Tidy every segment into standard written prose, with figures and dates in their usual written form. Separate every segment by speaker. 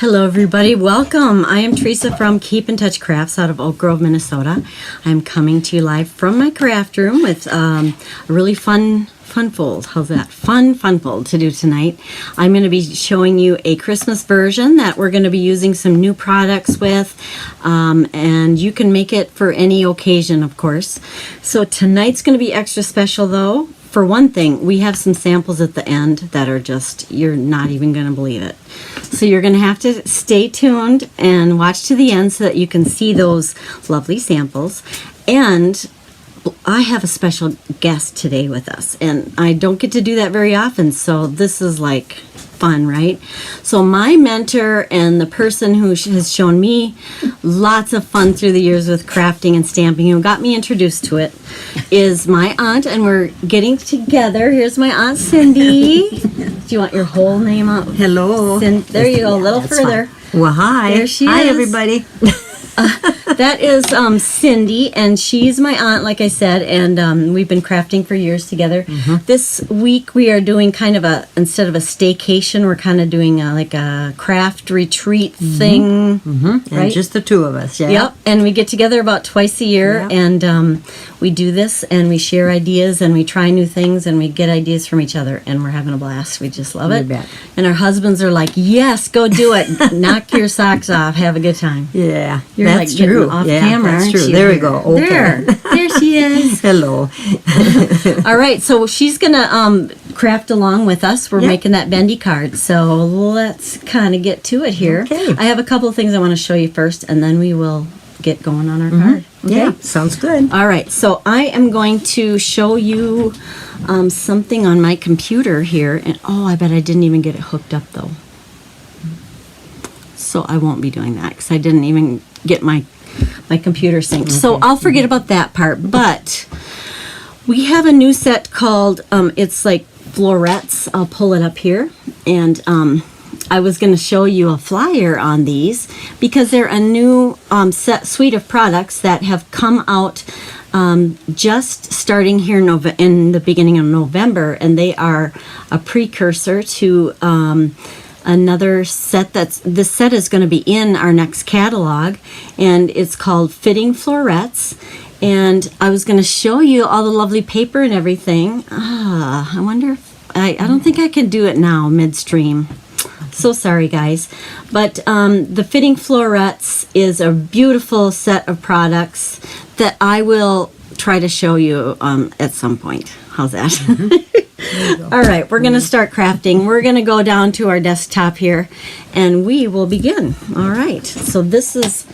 Speaker 1: Hello everybody, welcome. I am Teresa from Keep in Touch Crafts out of Oak Grove, Minnesota. I'm coming to you live from my craft room with a really fun fold. How's that? Fun fold to do tonight. I'm going to be showing you a Christmas version that we're going to be using some new products with, and you can make it for any occasion, of course. So tonight's going to be extra special though. For one thing, we have some samples at the end that are just, you're not even going to believe it. So you're going to have to stay tuned and watch to the end so that you can see those lovely samples. And I have a special guest today with us, and I don't get to do that very often, so this is like fun, right? So my mentor and the person who has shown me lots of fun through the years with crafting and stamping, who got me introduced to it, is my aunt, and we're getting together. Here's my Aunt Cindy. Do you want your whole name up?
Speaker 2: Hello.
Speaker 1: There you go, a little further.
Speaker 2: Fine. Well, hi.
Speaker 1: There she
Speaker 2: hi,
Speaker 1: is.
Speaker 2: everybody.
Speaker 1: That is Cindy, and she's my aunt, like I said, and we've been crafting for years together. Mm-hmm. This week we are doing kind of instead of a staycation, we're kind of doing like a craft retreat thing.
Speaker 2: Mm-hmm.
Speaker 1: Right?
Speaker 2: And just the two of us, yeah.
Speaker 1: Yep, and we get together about twice a year, yep. And we do this, and we share ideas, and we try new things, and we get ideas from each other, and we're having a blast. We just love it.
Speaker 2: Bet.
Speaker 1: And our husbands are like, yes, go do it. Knock your socks off. Have a good time.
Speaker 2: Yeah,
Speaker 1: You're
Speaker 2: that's
Speaker 1: like
Speaker 2: true.
Speaker 1: Off
Speaker 2: yeah,
Speaker 1: camera,
Speaker 2: that's
Speaker 1: aren't
Speaker 2: true.
Speaker 1: you?
Speaker 2: There we go. Okay.
Speaker 1: There she is.
Speaker 2: Hello.
Speaker 1: All right, so she's gonna craft along with us. We're making that bendy card, so let's kind of get to it here.
Speaker 2: Okay.
Speaker 1: I have a couple of things I want to show you first, and then we will get going on our card. Okay?
Speaker 2: Yeah, sounds good.
Speaker 1: All right, so I am going to show you something on my computer here, and I bet I didn't even get it hooked up though. So I won't be doing that because I didn't even get my computer synced. Okay. So I'll forget about that part. But we have a new set called, it's like florets. I'll pull it up here. And I was going to show you a flyer on these because they're a new suite of products that have come out just starting here in the beginning of November. And they are a precursor to another set. This set is going to be in our next catalog, and it's called Fitting Florets. And I was going to show you all the lovely paper and everything. I wonder if I don't think I can do it now midstream. So sorry, guys. But the Fitting Florets is a beautiful set of products that I will try to show you at some point. How's that? All right, we're going to start crafting. We're going to go down to our desktop here, and we will begin. All right, so this is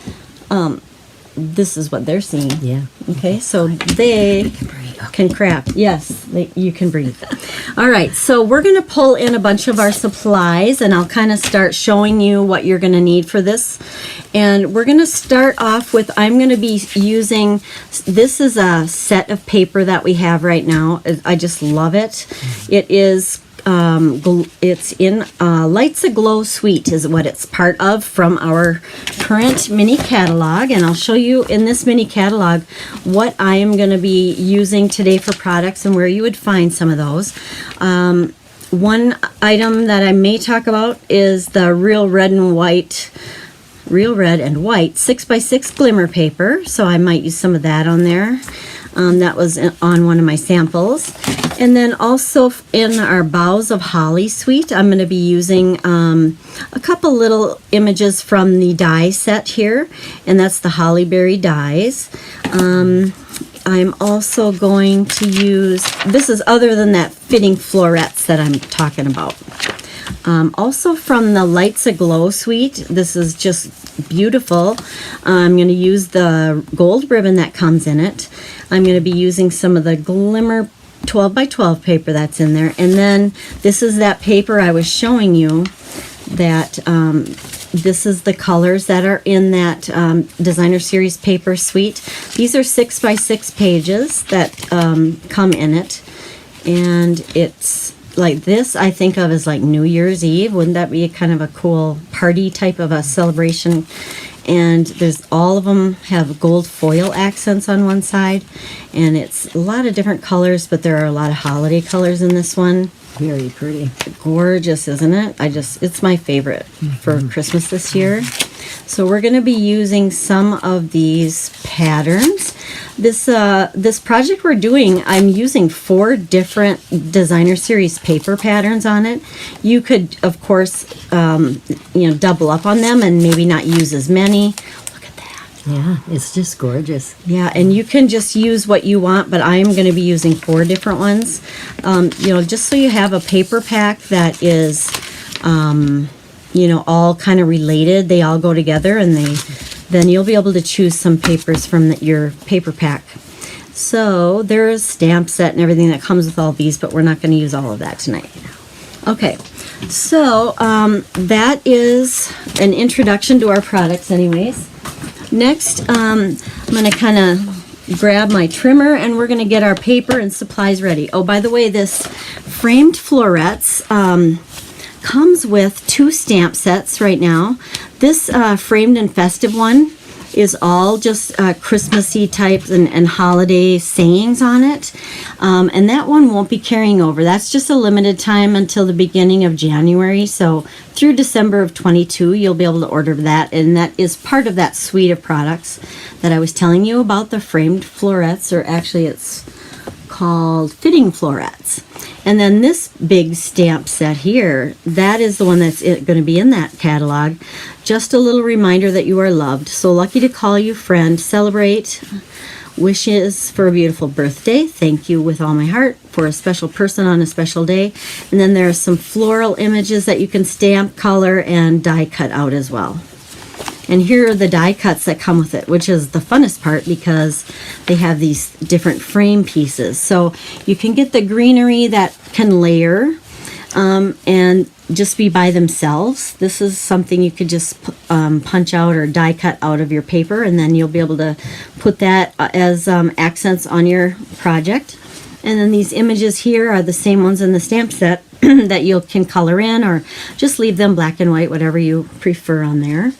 Speaker 1: what they're seeing.
Speaker 2: Yeah.
Speaker 1: Okay, so they can craft. Yes, you can breathe. All right, so we're going to pull in a bunch of our supplies, and I'll kind of start showing you what you're going to need for this. And we're going to start off with, I'm going to be using, this is a set of paper that we have right now. I just love it. It is, it's in Lights Aglow Suite is what it's part of from our current mini catalog. And I'll show you in this mini catalog what I am going to be using today for products and where you would find some of those. One item that I may talk about is the Real Red and White 6x6 glimmer paper, so I might use some of that on there. That was on one of my samples. And then also in our Boughs of Holly suite, I'm going to be using a couple little images from the die set here, and that's the Hollyberry dies. I'm also going to use, this is other than that Fitting Florets that I'm talking about. Also from the Lights Aglow suite, this is just beautiful. I'm going to use the gold ribbon that comes in it. I'm going to be using some of the Glimmer 12x12 paper that's in there. And then this is that paper I was showing you that this is the colors that are in that Designer Series paper suite. These are 6x6 pages that come in it. And it's like this, I think of as like New Year's Eve. Wouldn't that be kind of a cool party type of a celebration? And there's all of them have gold foil accents on one side, and it's a lot of different colors, but there are a lot of holiday colors in this one.
Speaker 2: Very pretty.
Speaker 1: Gorgeous, isn't it? It's my favorite for Christmas this year. So we're going to be using some of these patterns. This project we're doing, I'm using 4 different designer series paper patterns on it. You could, of course, double up on them and maybe not use as many. Look at that.
Speaker 2: Yeah, it's just gorgeous.
Speaker 1: Yeah, and you can just use what you want, but I am going to be using 4 different ones. Just so you have a paper pack that is, all kind of related. They all go together, and then you'll be able to choose some papers from your paper pack. So there's stamp set and everything that comes with all these, but we're not going to use all of that tonight. Okay, so that is an introduction to our products anyways. Next, I'm going to kind of grab my trimmer, and we're going to get our paper and supplies ready. Oh, by the way, this framed florets comes with 2 stamp sets right now. This framed and festive one is all just Christmassy types and holiday sayings on it. And that one won't be carrying over. That's just a limited time until the beginning of January. So through December of 22, you'll be able to order that. And that is part of that suite of products that I was telling you about, the framed florets, or actually it's called fitting florets. And then this big stamp set here, that is the one that's going to be in that catalog. Just a little reminder that you are loved. So lucky to call you friend. Celebrate. Wishes for a beautiful birthday. Thank you with all my heart for a special person on a special day. And then there are some floral images that you can stamp, color, and die cut out as well. And here are the die cuts that come with it, which is the funnest part because they have these different frame pieces. So you can get the greenery that can layer and just be by themselves. This is something you could just punch out or die cut out of your paper, and then you'll be able to put that as accents on your project. And then these images here are the same ones in the stamp set that you can color in or just leave them black and white, whatever you prefer on there.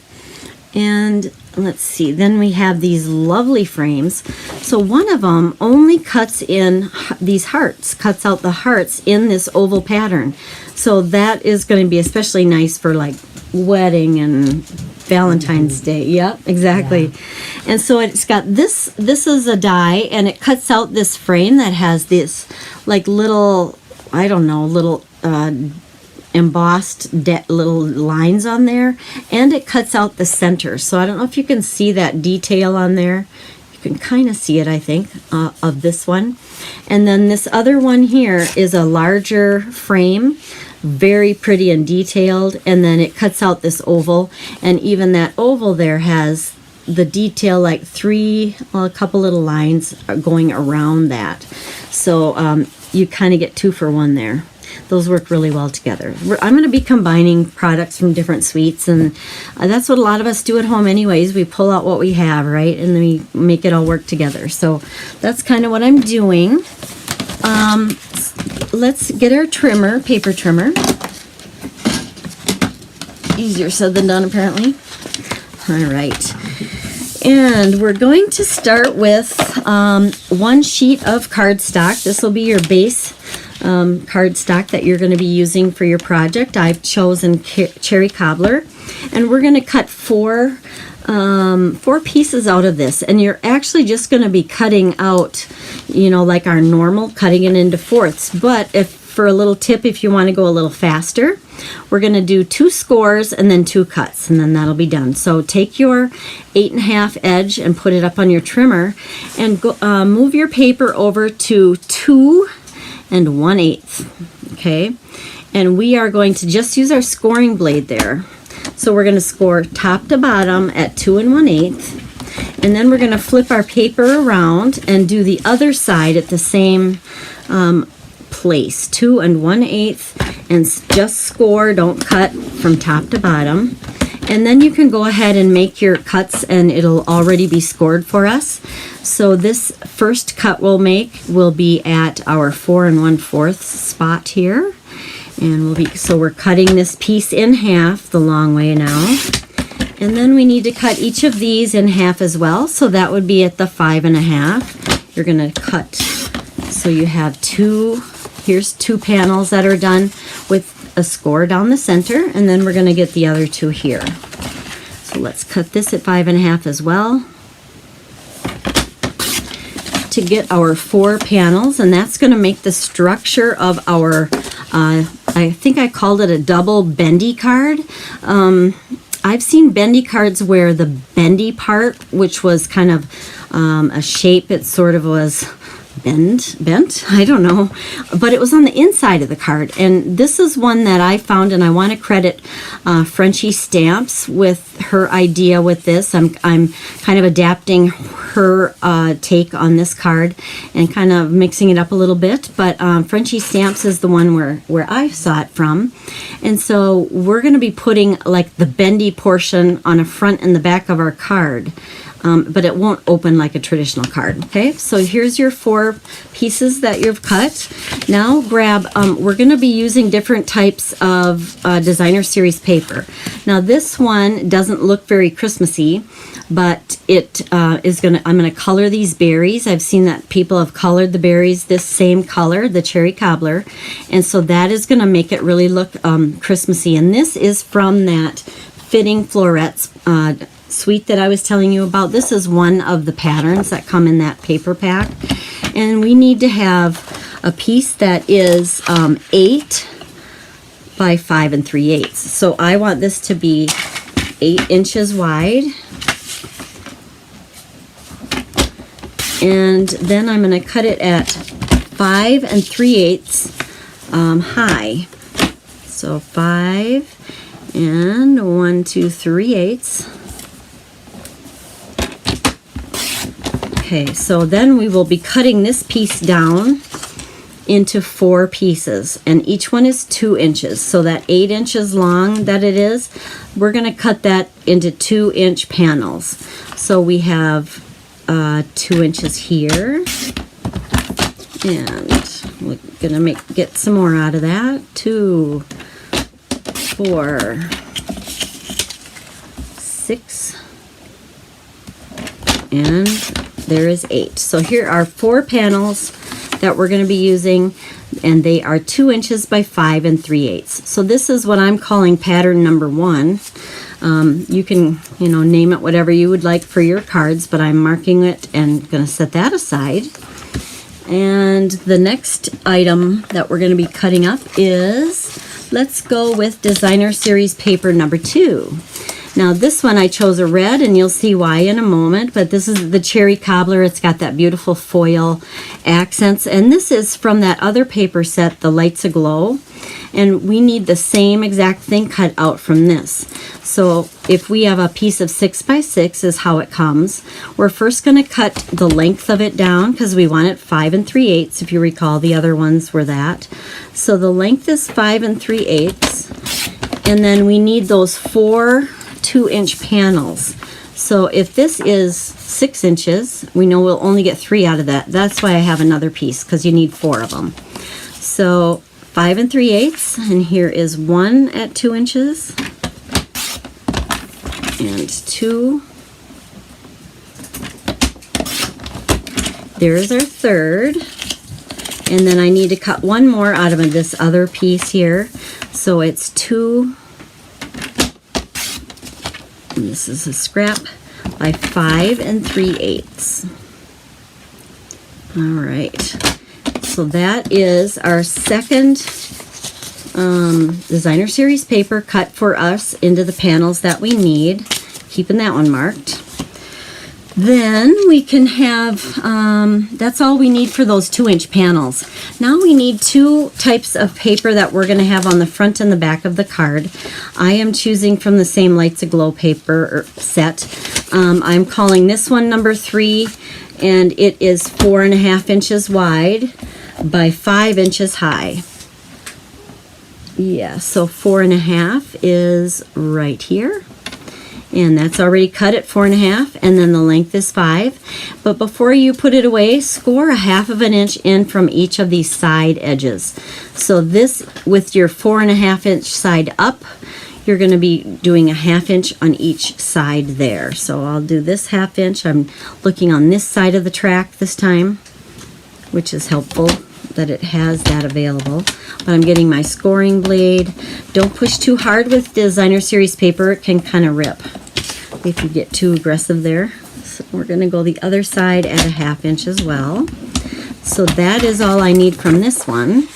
Speaker 1: And let's see, then we have these lovely frames. So one of them only cuts in these hearts, cuts out the hearts in this oval pattern. So that is going to be especially nice for like wedding and Valentine's Day. Yep, exactly. Yeah. And so it's got this is a die, and it cuts out this frame that has this like little, little embossed little lines on there, and it cuts out the center. So I don't know if you can see that detail on there. You can kind of see it, I think, of this one. And then this other one here is a larger frame, very pretty and detailed, and then it cuts out this oval, and even that oval there has the detail, like a couple little lines going around that. So you kind of get 2 for 1 there. Those work really well together. I'm going to be combining products from different suites, and that's what a lot of us do at home anyways. We pull out what we have, right, and then we make it all work together. So that's kind of what I'm doing. Let's get our trimmer, paper trimmer. Easier said than done, apparently. All right. And we're going to start with 1 sheet of cardstock. This will be your base cardstock that you're going to be using for your project. I've chosen cherry cobbler, and we're going to cut 4 pieces out of this, and you're actually just going to be cutting out, like our normal, cutting it into fourths. But for a little tip, if you want to go a little faster, we're going to do 2 scores and then 2 cuts, and then that'll be done. So take your 8.5 edge and put it up on your trimmer, and go, move your paper over to 2 1/8, okay? And we are going to just use our scoring blade there. So we're going to score top to bottom at 2 1/8, and then we're going to flip our paper around and do the other side at the same place, 2 1/8, and just score, don't cut from top to bottom. And then you can go ahead and make your cuts, and it'll already be scored for us. So this first cut we'll make will be at our 4 1/4 spot here. And so we're cutting this piece in half the long way now. And then we need to cut each of these in half as well. So that would be at the 5 1/2. You're going to cut, so you have two, here's 2 panels that are done with a score down the center, and then we're going to get the other 2 here. So let's cut this at 5 1/2 as well to get our 4 panels, and that's going to make the structure of our, I think I called it a double bendy card. I've seen bendy cards where the bendy part, which was kind of a shape, it sort of was bent, I don't know, but it was on the inside of the card. And this is one that I found, and I want to credit Frenchie Stamps with her idea with this. I'm kind of adapting her take on this card and kind of mixing it up a little bit, but Frenchie Stamps is the one where I saw it from. And so we're going to be putting like the bendy portion on the front and the back of our card. But it won't open like a traditional card. Okay, so here's your 4 pieces that you've cut. Now grab, we're going to be using different types of designer series paper. Now this one doesn't look very Christmassy, but it is going to, I'm going to color these berries. I've seen that people have colored the berries this same color, the cherry cobbler, and so that is going to make it really look Christmassy. And this is from that Fitting Florets suite that I was telling you about. This is one of the patterns that come in that paper pack, and we need to have a piece that is 8 by 5 3/8. So I want this to be 8 inches wide, and then I'm going to cut it at 5 3/8 high. So 5 and 1 2 3/8. Okay, so then we will be cutting this piece down into 4 pieces, and each one is 2 inches. So that 8 inches long that it is, we're going to cut that into 2-inch panels. So we have 2 inches here, and we're going to get some more out of that. 2, 4, 6, and there is 8. So here are 4 panels that we're going to be using, and they are 2 inches by 5 3/8. So this is what I'm calling pattern number 1. You can, name it whatever you would like for your cards, but I'm marking it and going to set that aside. And the next item that we're going to be cutting up is, let's go with designer series paper number 2. Now this one I chose a red, and you'll see why in a moment, but this is the cherry cobbler. It's got that beautiful foil accents, and this is from that other paper set, the Lights Aglow, and we need the same exact thing cut out from this. So if we have a piece of 6 by 6 is how it comes. We're first going to cut the length of it down because we want it 5 3/8. If you recall, the other ones were that. So the length is 5 3/8, and then we need those 4 2-inch panels. So if this is 6 inches, we know we'll only get 3 out of that. That's why I have another piece, because you need 4 of them. So 5 3/8, and here is 1 at 2 inches, and 2. There's our third, and then I need to cut 1 more out of this other piece here. So it's 2. And this is a scrap by 5 3/8. All right, so that is our second designer series paper cut for us into the panels that we need, keeping that one marked. Then we can have, that's all we need for those 2-inch panels. Now we need 2 types of paper that we're going to have on the front and the back of the card. I am choosing from the same Lights Aglow paper set. I'm calling this one number 3, and it is 4 1/2 inches wide by 5 inches high. Yeah, so 4 1/2 is right here. And that's already cut at 4 1/2, and then the length is 5. But before you put it away, score 1/2 inch in from each of these side edges. So this, with your 4 1/2 inch side up, you're going to be doing a 1/2 inch on each side there. So I'll do this 1/2 inch. I'm looking on this side of the track this time, which is helpful that it has that available. But I'm getting my scoring blade. Don't push too hard with designer series paper. It can kind of rip if you get too aggressive there. So we're going to go the other side at a 1/2 inch as well. So that is all I need from this one.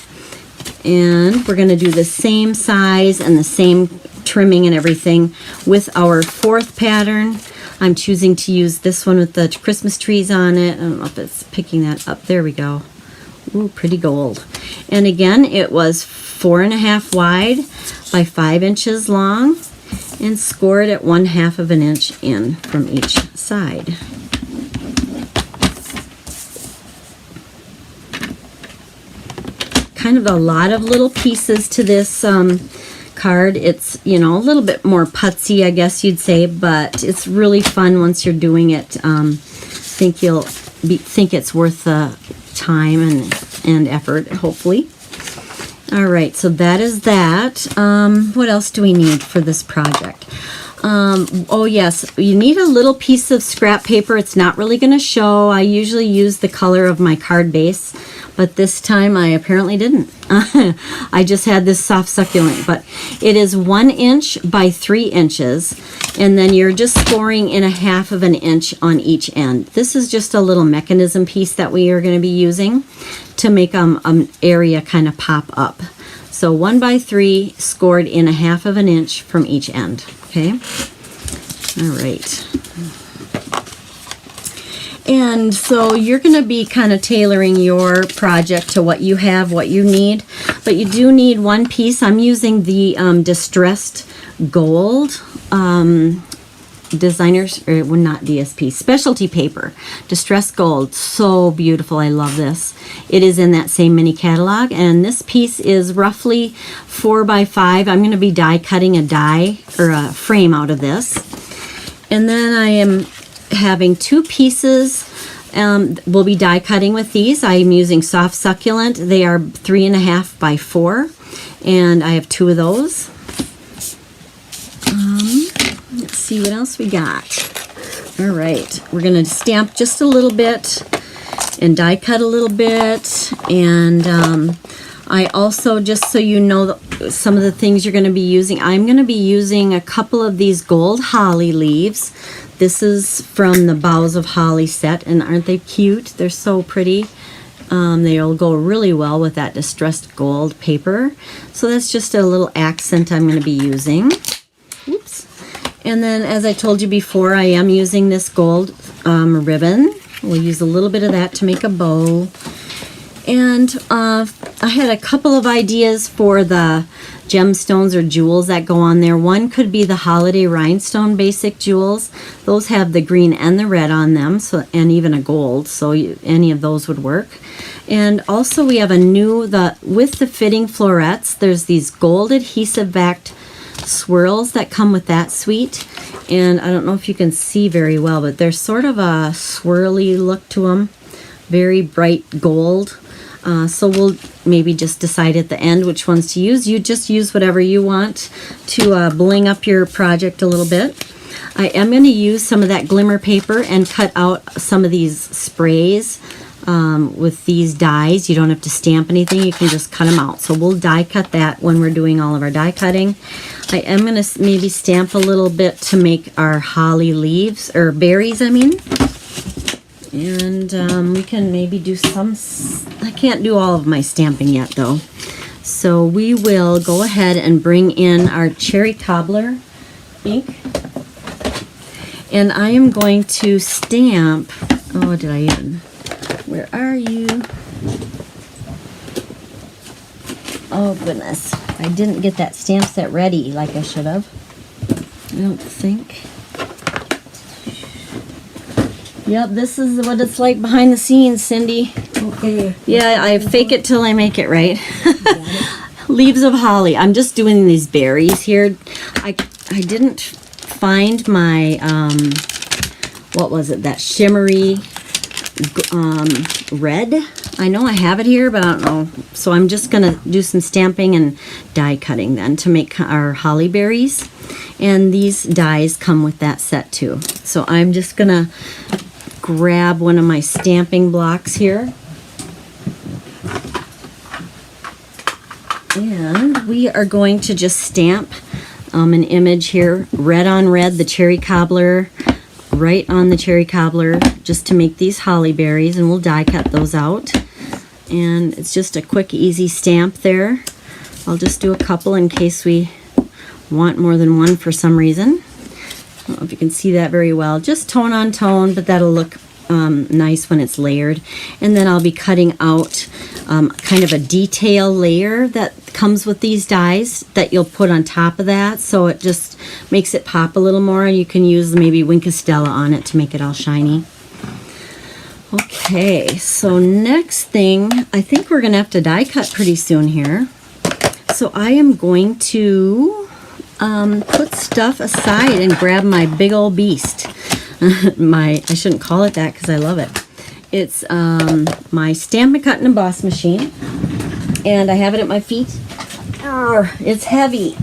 Speaker 1: And we're going to do the same size and the same trimming and everything with our 4th pattern. I'm choosing to use this one with the Christmas trees on it. I don't know if it's picking that up. There we go. Ooh, pretty gold. And again, it was 4.5 wide by 5 inches long and scored at 1/2 of an inch in from each side. Kind of a lot of little pieces to this card. It's, you know, a little bit more putsy, I guess you'd say, but it's really fun once you're doing it. Think it's worth the time and effort, hopefully. All right, so that is that. What else do we need for this project? Oh yes, you need a little piece of scrap paper. It's not really going to show. I usually use the color of my card base, but this time I apparently didn't. I just had this soft succulent, but it is 1 inch by 3 inches, and then you're just scoring in a 1/2 of an inch on each end. This is just a little mechanism piece that we are going to be using to make an area kind of pop up. So 1 by 3 scored in a 1/2 of an inch from each end. Okay. All right. And so you're going to be kind of tailoring your project to what you have, what you need. But you do need one piece. I'm using the distressed gold designers, or well, not DSP, specialty paper. Distressed gold. So beautiful. I love this. It is in that same mini catalog. And this piece is roughly 4 by 5. I'm going to be die cutting a die or a frame out of this. And then I am having 2 pieces. We'll be die cutting with these. I'm using soft succulent. They are 3.5 by 4, and I have 2 of those. Let's see what else we got. All right, we're going to stamp just a little bit and die cut a little bit. And I also, just so you know, some of the things you're going to be using, I'm going to be using a couple of these gold holly leaves. This is from the Boughs of Holly set, and aren't they cute? They're so pretty. They'll go really well with that distressed gold paper. So that's just a little accent I'm going to be using. Oops. And then, as I told you before, I am using this gold ribbon. We'll use a little bit of that to make a bow. And I had a couple of ideas for the gemstones or jewels that go on there. One could be the holiday rhinestone basic jewels. Those have the green and the red on them, so, and even a gold, so any of those would work. And also we have a new, with the fitting florets, there's these gold adhesive backed swirls that come with that suite. And I don't know if you can see very well, but there's sort of a swirly look to them, very bright gold. So we'll maybe just decide at the end which ones to use. You just use whatever you want to bling up your project a little bit. I am going to use some of that glimmer paper and cut out some of these sprays with these dies. You don't have to stamp anything. You can just cut them out. So we'll die cut that when we're doing all of our die cutting. I am going to maybe stamp a little bit to make our holly leaves, or berries, I mean. And we can maybe do some, I can't do all of my stamping yet though. So we will go ahead and bring in our cherry cobbler ink. And I am going to stamp, oh, did I even, where are you? Oh goodness, I didn't get that stamp set ready like I should have. I don't think. Yep, this is what it's like behind the scenes, Cindy.
Speaker 2: Okay.
Speaker 1: Yeah, I fake it till I make it, right? Leaves of holly. I'm just doing these berries here. I didn't find my, what was it, that shimmery red. I know I have it here, but I don't know. So I'm just gonna do some stamping and die cutting then to make our holly berries. And these dies come with that set too. So I'm just gonna grab one of my stamping blocks here. And we are going to just stamp an image here, red on red, the cherry cobbler, right on the cherry cobbler, just to make these holly berries, and we'll die cut those out. And it's just a quick, easy stamp there. I'll just do a couple in case we want more than one for some reason. I don't know if you can see that very well. Just tone on tone, but that'll look nice when it's layered. And then I'll be cutting out kind of a detail layer that comes with these dies that you'll put on top of that, so it just makes it pop a little more, and you can use maybe Wink of Stella on it to make it all shiny. Okay, so next thing, I think we're gonna have to die cut pretty soon here. So I am going to put stuff aside and grab my big old beast. I shouldn't call it that because I love it. It's my Stamp and Cut and Emboss machine, and I have it at my feet. It's heavy.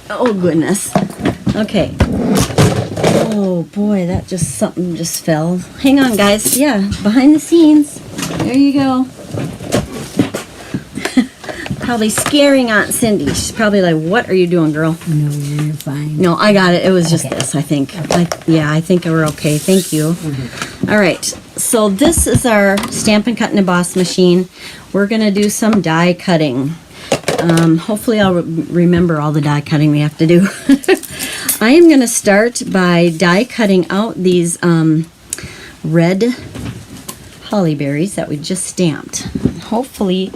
Speaker 1: Oh goodness. Okay. Oh boy, something just fell. Hang on, guys. Yeah, behind the scenes. There you go. Probably scaring Aunt Cindy. She's probably like, "What are you doing, girl?"
Speaker 2: No, you're fine.
Speaker 1: No, I got it. It was just
Speaker 2: Okay.
Speaker 1: this, I think. I think we're okay. Thank you.
Speaker 2: Mm-hmm.
Speaker 1: All right. So this is our Stamp and Cut and Emboss machine. We're going to do some die cutting. Hopefully I'll remember all the die cutting we have to do. I am going to start by die cutting out these red holly berries that we just stamped. Hopefully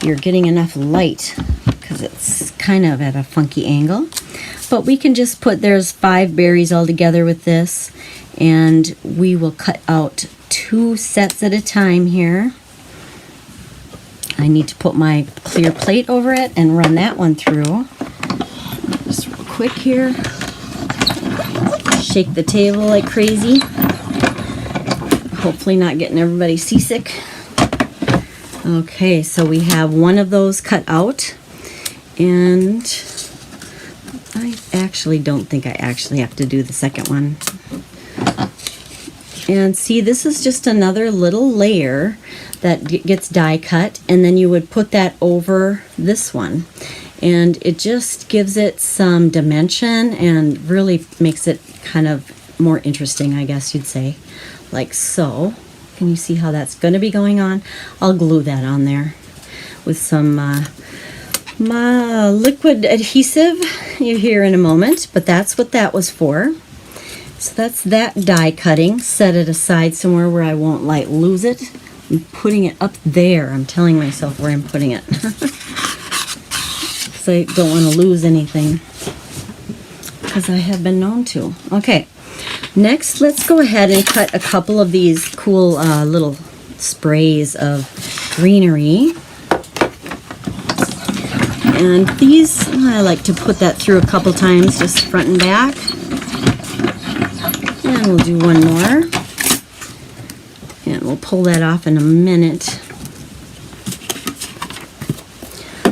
Speaker 1: you're getting enough light because it's kind of at a funky angle. But we can just there's 5 berries all together with this, and we will cut out 2 sets at a time here. I need to put my clear plate over it and run that one through. Just real quick here. Shake the table like crazy. Hopefully not getting everybody seasick. Okay, so we have one of those cut out, and I actually don't think I actually have to do the second one. And see, this is just another little layer that gets die cut, and then you would put that over this one, and it just gives it some dimension and really makes it kind of more interesting, I guess you'd say, like so. Can you see how that's going to be going on? I'll glue that on there with some my liquid adhesive here in a moment, but that's what that was for. So that's that die cutting. Set it aside somewhere where I won't lose it. I'm putting it up there. I'm telling myself where I'm putting it. So I don't want to lose anything, because I have been known to. Okay, next let's go ahead and cut a couple of these cool little sprays of greenery. And these, I like to put that through a couple times, just front and back. And we'll do one more. And we'll pull that off in a minute.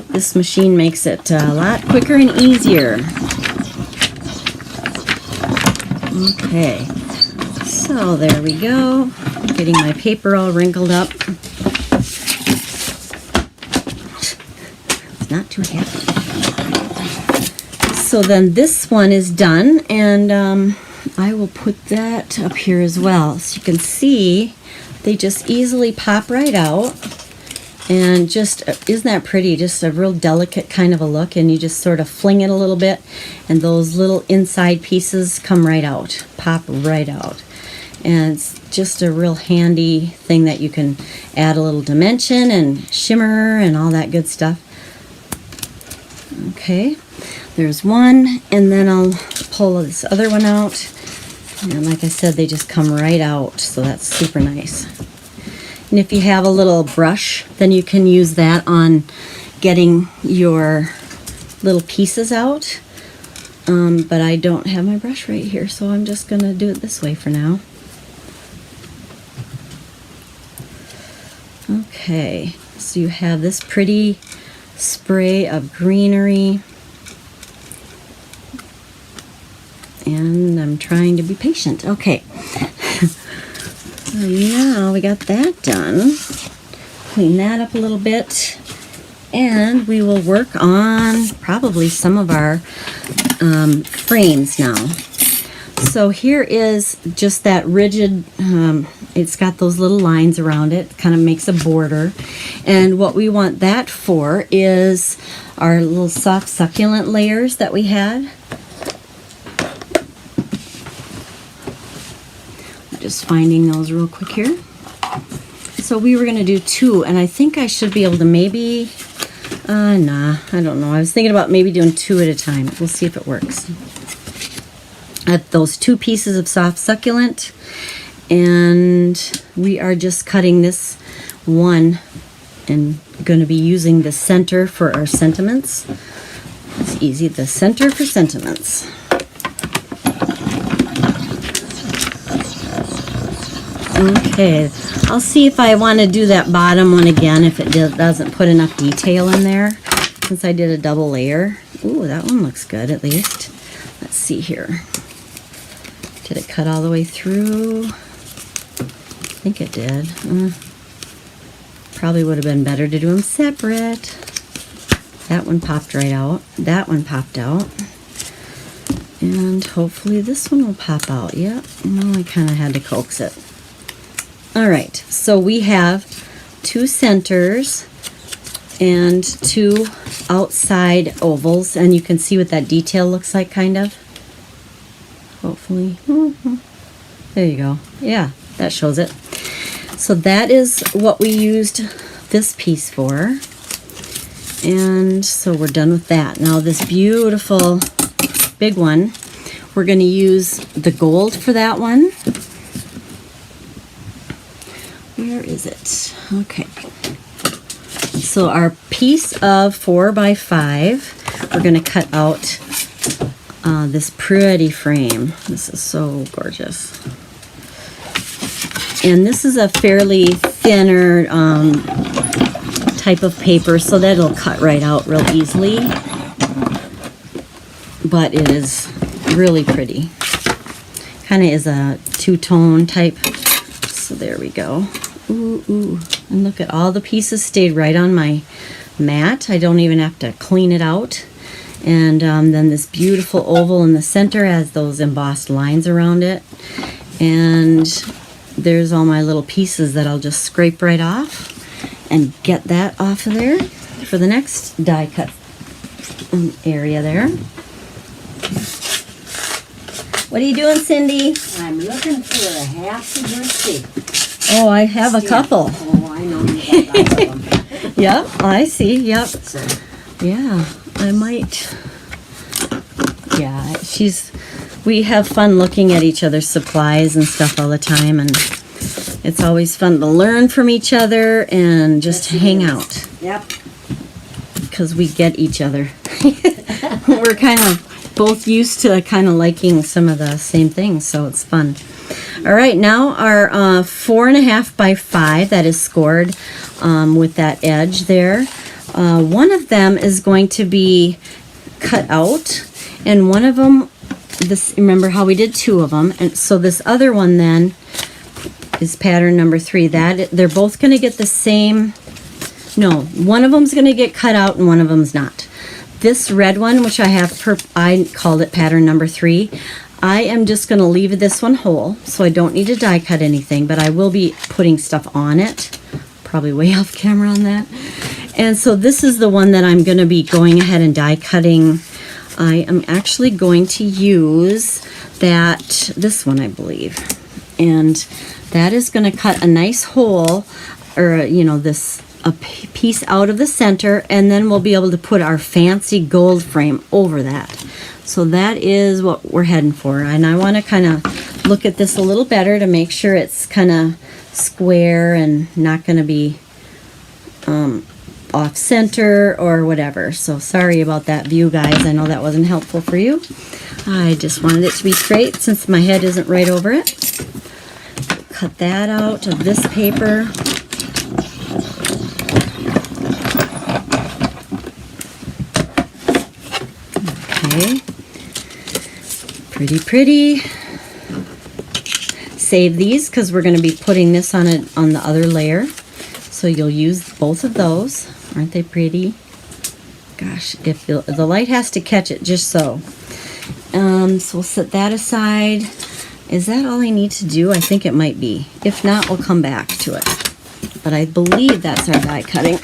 Speaker 1: This machine makes it a lot quicker and easier. Okay, so there we go. Getting my paper all wrinkled up. It's not too happy. So then this one is done, and I will put that up here as well. So you can see they just easily pop right out. And just, isn't that pretty? Just a real delicate kind of a look, and you just sort of fling it a little bit, and those little inside pieces come right out, pop right out. And it's just a real handy thing that you can add a little dimension and shimmer and all that good stuff. Okay, there's one, and then I'll pull this other one out. And like I said, they just come right out, so that's super nice. And if you have a little brush, then you can use that on getting your little pieces out. But I don't have my brush right here, so I'm just going to do it this way for now. Okay, so you have this pretty spray of greenery. And I'm trying to be patient. Okay. So now we got that done. Clean that up a little bit. And we will work on probably some of our frames now. So here is just that rigid, it's got those little lines around it, kind of makes a border. And what we want that for is our little soft succulent layers that we had. Just finding those real quick here. So we were going to do 2, and I think I should be able to maybe, nah, I don't know. I was thinking about maybe doing 2 at a time. We'll see if it works. I have those 2 pieces of soft succulent, and we are just cutting this one and going to be using the center for our sentiments. It's easy, the center for sentiments. Okay, I'll see if I want to do that bottom one again if it doesn't put enough detail in there, since I did a double layer. Ooh, that one looks good at least. Let's see here. Did it cut all the way through? I think it did. Probably would have been better to do them separate. That one popped right out. That one popped out. And hopefully this one will pop out. Yep, well, I kind of had to coax it. All right, so we have 2 centers and 2 outside ovals, and you can see what that detail looks like, kind of. Hopefully. There you go. Yeah, that shows it. So that is what we used this piece for. And so we're done with that. Now this beautiful big one, we're going to use the gold for that one. Where is it? Okay. So our piece of 4 by 5, we're going to cut out this pretty frame. This is so gorgeous. And this is a fairly thinner type of paper, so that it'll cut right out real easily. But it is really pretty. Kind of is a two-tone type. So there we go. Ooh, ooh. And look at all the pieces stayed right on my mat. I don't even have to clean it out. And then this beautiful oval in the center has those embossed lines around it. And there's all my little pieces that I'll just scrape right off and get that off of there for the next die cut area there. What are you doing, Cindy?
Speaker 2: I'm looking for a half of your stick.
Speaker 1: Oh, I have a couple.
Speaker 2: Oh, I know you got lots of them.
Speaker 1: Yep, I see. Yep.
Speaker 2: So,
Speaker 1: Yeah, I might. Yeah, we have fun looking at each other's supplies and stuff all the time, and it's always fun to learn from each other and just hang out.
Speaker 2: yep.
Speaker 1: Because we get each other. We're kind of both used to kind of liking some of the same things, so it's fun. All right, now our 4.5 by 5 that is scored with that edge there. One of them is going to be cut out, and one of them, remember how we did 2 of them, and so this other one then is pattern number 3. That they're both going to get the same. No, one of them's going to get cut out and one of them's not. This red one, which I have, I called it pattern number 3. I am just going to leave this one whole, so I don't need to die cut anything, but I will be putting stuff on it. Probably way off camera on that. And so this is the one that I'm going to be going ahead and die cutting. I am actually going to use this one, I believe. And that is going to cut a nice hole, or, a piece out of the center, and then we'll be able to put our fancy gold frame over that. So that is what we're heading for. And I want to kind of look at this a little better to make sure it's kind of square and not going to be off center or whatever. So sorry about that view, guys. I know that wasn't helpful for you. I just wanted it to be straight since my head isn't right over it. Cut that out of this paper. Okay. Pretty, pretty. Save these because we're going to be putting this on it on the other layer. So you'll use both of those. Aren't they pretty? Gosh, if the light has to catch it just so. So we'll set that aside. Is that all I need to do? I think it might be. If not, we'll come back to it. But I believe that's our die cutting.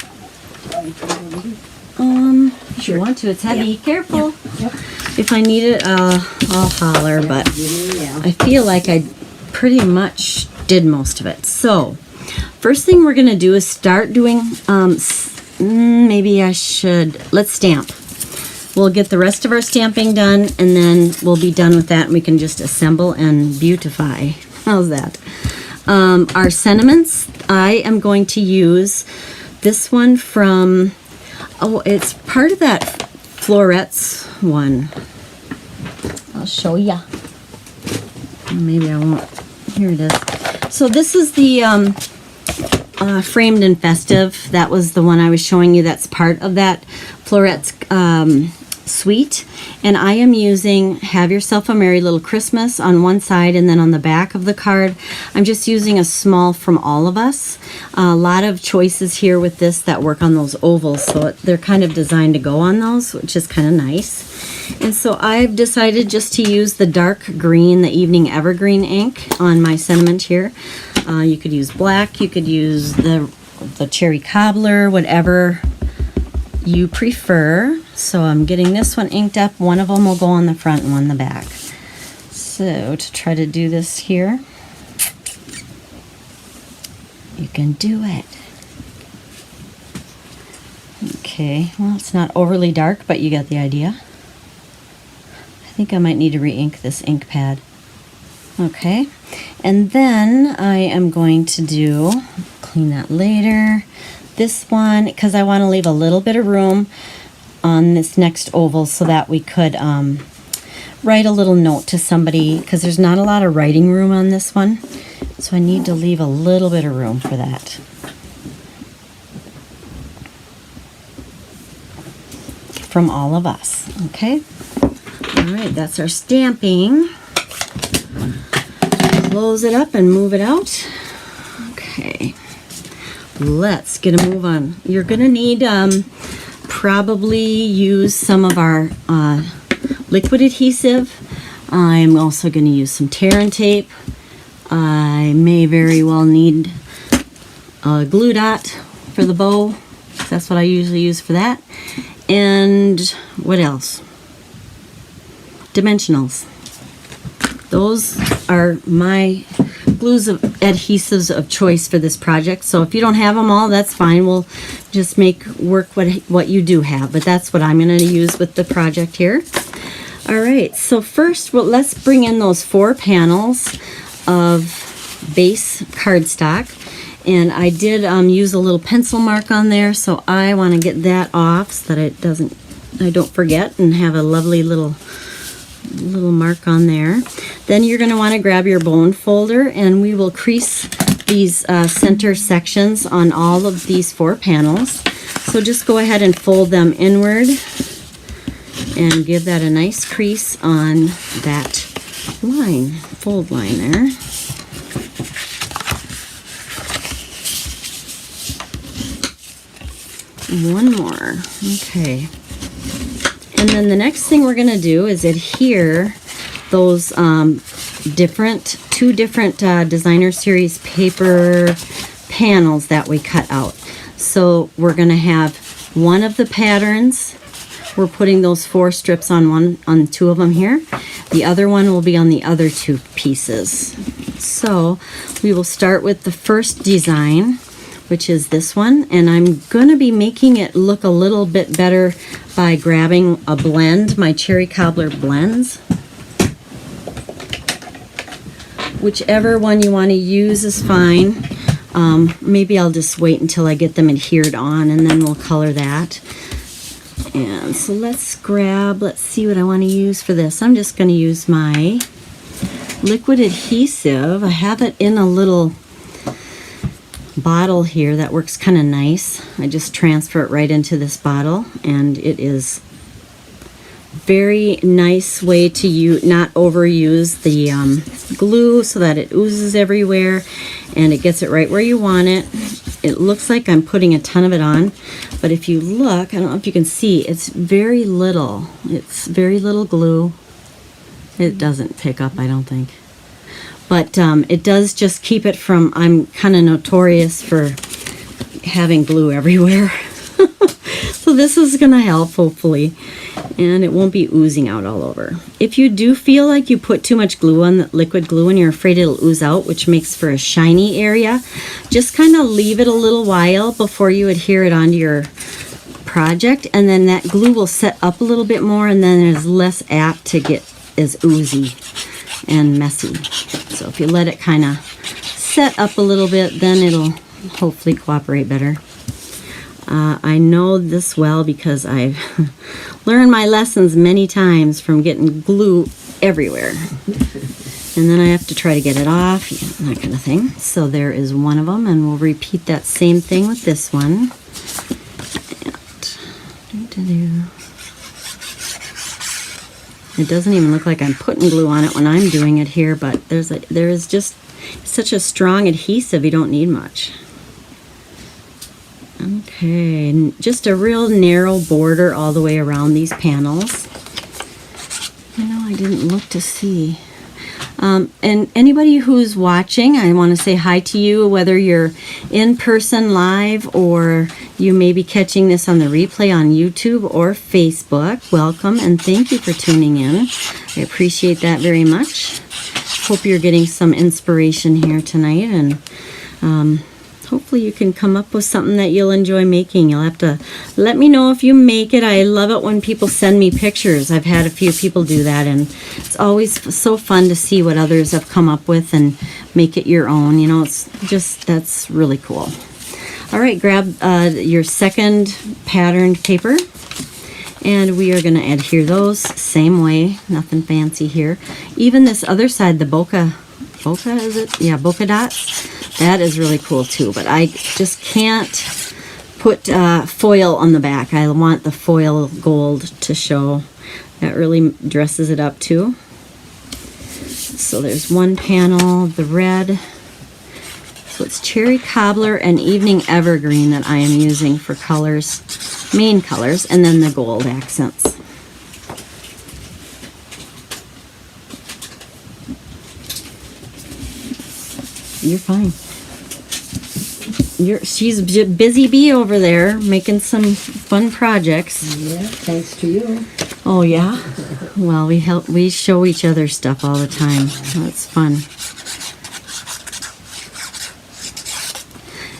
Speaker 1: If you want to, it's heavy.
Speaker 2: Yep.
Speaker 1: Careful.
Speaker 2: Yep.
Speaker 1: If I need it, I'll holler, but
Speaker 2: Yeah.
Speaker 1: I feel like I pretty much did most of it. So, first thing we're gonna do is start doing, maybe I should, let's stamp. We'll get the rest of our stamping done, and then we'll be done with that, and we can just assemble and beautify. How's that? Our sentiments, I am going to use this one from, it's part of that florets one. I'll show ya. Maybe I won't. Here it is. So this is the Framed and Festive. That was the one I was showing you. That's part of that florets suite. And I am using Have Yourself a Merry Little Christmas on one side, and then on the back of the card I'm just using a small From All of Us. A lot of choices here with this that work on those ovals, so they're kind of designed to go on those, which is kind of nice. And so I've decided just to use the dark green, the Evening Evergreen ink on my sentiment here. You could use black, you could use the cherry cobbler, whatever you prefer. So I'm getting this one inked up. One of them will go on the front and one the back. So to try to do this here, you can do it. Okay, well, it's not overly dark, but you get the idea. I think I might need to re-ink this ink pad. Okay, and then I am going to clean that later. This one, because I want to leave a little bit of room on this next oval so that we could write a little note to somebody, because there's not a lot of writing room on this one. So I need to leave a little bit of room for that. From All of Us, okay? All right, that's our stamping. Close it up and move it out. Okay. Let's get a move on. You're gonna need probably use some of our liquid adhesive. I'm also gonna use some tear and tape. I may very well need a glue dot for the bow. That's what I usually use for that. And what else? Dimensionals. Those are my glues of adhesives of choice for this project. So if you don't have them all, that's fine. We'll just make work what you do have. But that's what I'm going to use with the project here. All right. So first, well, let's bring in those 4 panels of base cardstock. And I did use a little pencil mark on there, so I want to get that off so that I don't forget and have a lovely little mark on there. Then you're going to want to grab your bone folder, and we will crease these center sections on all of these 4 panels. So just go ahead and fold them inward and give that a nice crease on that line, fold line there. One more. Okay. And then the next thing we're going to do is adhere those two different designer series paper panels that we cut out. So we're going to have one of the patterns. We're putting those 4 strips on 2 of them here. The other one will be on the other 2 pieces. So we will start with the first design, which is this one, and I'm going to be making it look a little bit better by grabbing a blend, my cherry cobbler blends. Whichever one you want to use is fine. Maybe I'll just wait until I get them adhered on, and then we'll color that. And so let's see what I want to use for this. I'm just going to use my liquid adhesive. I have it in a little bottle here that works kind of nice. I just transfer it right into this bottle, and it is very nice way to not overuse the glue so that it oozes everywhere and it gets it right where you want it. It looks like I'm putting a ton of it on, but if you look, I don't know if you can see, it's very little. It's very little glue. It doesn't pick up, I don't think. But it does just keep it from, I'm kind of notorious for having glue everywhere. So this is going to help, hopefully, and it won't be oozing out all over. If you do feel like you put too much glue on, the liquid glue, and you're afraid it'll ooze out, which makes for a shiny area, just kind of leave it a little while before you adhere it onto your project, and then that glue will set up a little bit more, and then it's less apt to get as oozy and messy. So if you let it kind of set up a little bit, then it'll hopefully cooperate better. I know this well because I've learned my lessons many times from getting glue everywhere. And then I have to try to get it off, that kind of thing. So there is one of them, and we'll repeat that same thing with this one. It doesn't even look like I'm putting glue on it when I'm doing it here, but there is just such a strong adhesive, you don't need much. Okay, and just a real narrow border all the way around these panels. You know, I didn't look to see. And anybody who's watching, I want to say hi to you, whether you're in person live or you may be catching this on the replay on YouTube or Facebook. Welcome and thank you for tuning in. I appreciate that very much. Hope you're getting some inspiration here tonight, and hopefully you can come up with something that you'll enjoy making. You'll have to let me know if you make it. I love it when people send me pictures. I've had a few people do that, and it's always so fun to see what others have come up with and make it your own. You know, it's just, that's really cool. All right, grab your second patterned paper, and we are going to adhere those same way. Nothing fancy here. Even this other side, the bokeh is it? Yeah, bokeh dots. That is really cool too, but I just can't put foil on the back. I want the foil gold to show. That really dresses it up too. So there's one panel, the red. So it's cherry cobbler and evening evergreen that I am using for colors, main colors, and then the gold accents. You're fine. She's a busy bee over there making some fun projects.
Speaker 2: Yeah, thanks to you.
Speaker 1: Oh yeah? Well, we show each other stuff all the time. That's fun.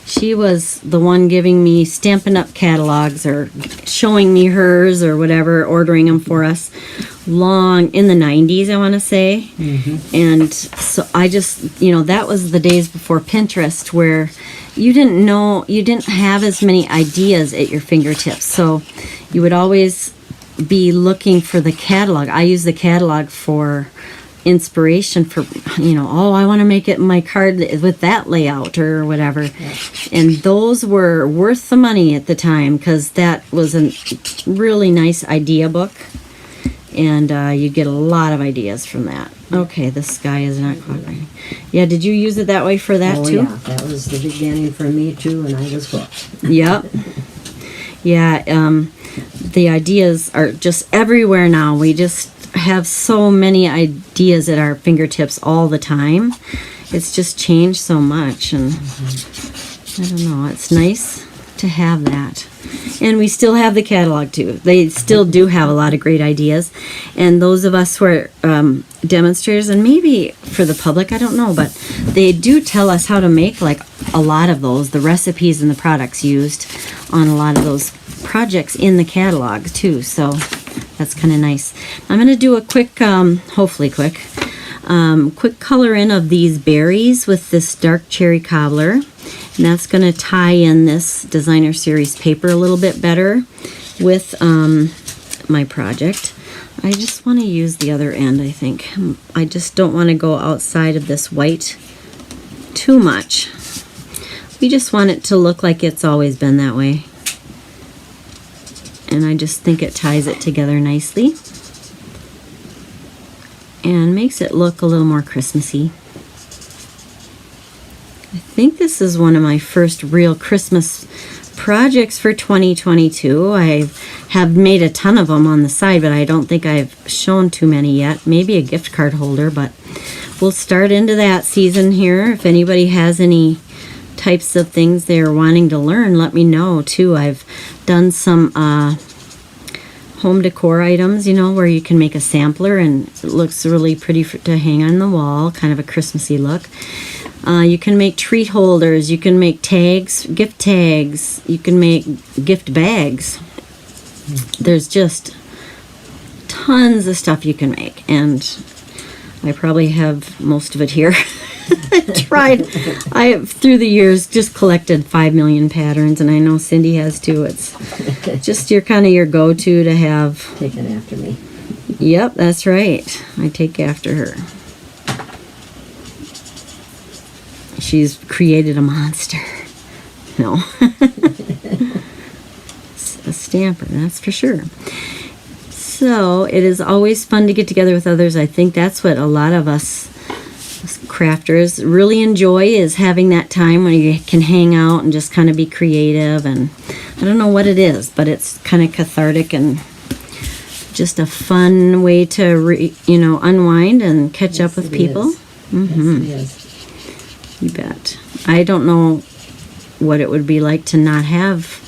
Speaker 1: She was the one giving me Stampin' Up! Catalogs or showing me hers or whatever, ordering them for us long in the 90s, I want to say. Mm-hmm. And so I just, you know, that was the days before Pinterest where you didn't have as many ideas at your fingertips. So you would always be looking for the catalog. I use the catalog for inspiration for, you know, oh, I want to make it my card with that layout or whatever. Yeah. And those were worth the money at the time because that was a really nice idea book. And you get a lot of ideas from that. Okay, the sky is not cooperating. Yeah, did you use it that way for that too?
Speaker 2: Yeah, that was the beginning for me too, and I was hooked.
Speaker 1: Yep. Yeah, the ideas are just everywhere now. We just have so many ideas at our fingertips all the time. It's just changed so much, and I don't know, it's nice to have that. And we still have the catalog too. They still do have a lot of great ideas, and those of us who are demonstrators, and maybe for the public, I don't know, but they do tell us how to make like a lot of those, the recipes and the products used on a lot of those projects in the catalog too, so that's kind of nice. I'm going to do a quick, hopefully quick color in of these berries with this dark cherry cobbler. And that's going to tie in this designer series paper a little bit better with my project. I just want to use the other end, I think. I just don't want to go outside of this white too much. We just want it to look like it's always been that way. And I just think it ties it together nicely. and makes it look a little more Christmassy. I think this is one of my first real Christmas projects for 2022. I have made a ton of them on the side, but I don't think I've shown too many yet. Maybe a gift card holder, but we'll start into that season here. If anybody has any types of things they're wanting to learn, let me know too. I've done some home decor items, you know, where you can make a sampler and it looks really pretty to hang on the wall, kind of a Christmassy look. You can make treat holders, you can make tags, gift tags, you can make gift bags. There's just tons of stuff you can make, and I probably have most of it here. I have through the years just collected 5 million patterns, and I know Cindy has too. It's just your kind of your go-to to have.
Speaker 2: Taking after me.
Speaker 1: Yep, that's right. I take after her. She's created a monster. No. A stamper, that's for sure. So it is always fun to get together with others. I think that's what a lot of us crafters really enjoy, is having that time when you can hang out and just kind of be creative. And I don't know what it is, but it's kind of cathartic and just a fun way to unwind and catch up with people. Mm-hmm.
Speaker 2: Yes,
Speaker 1: You bet. I don't know what it would be like to not have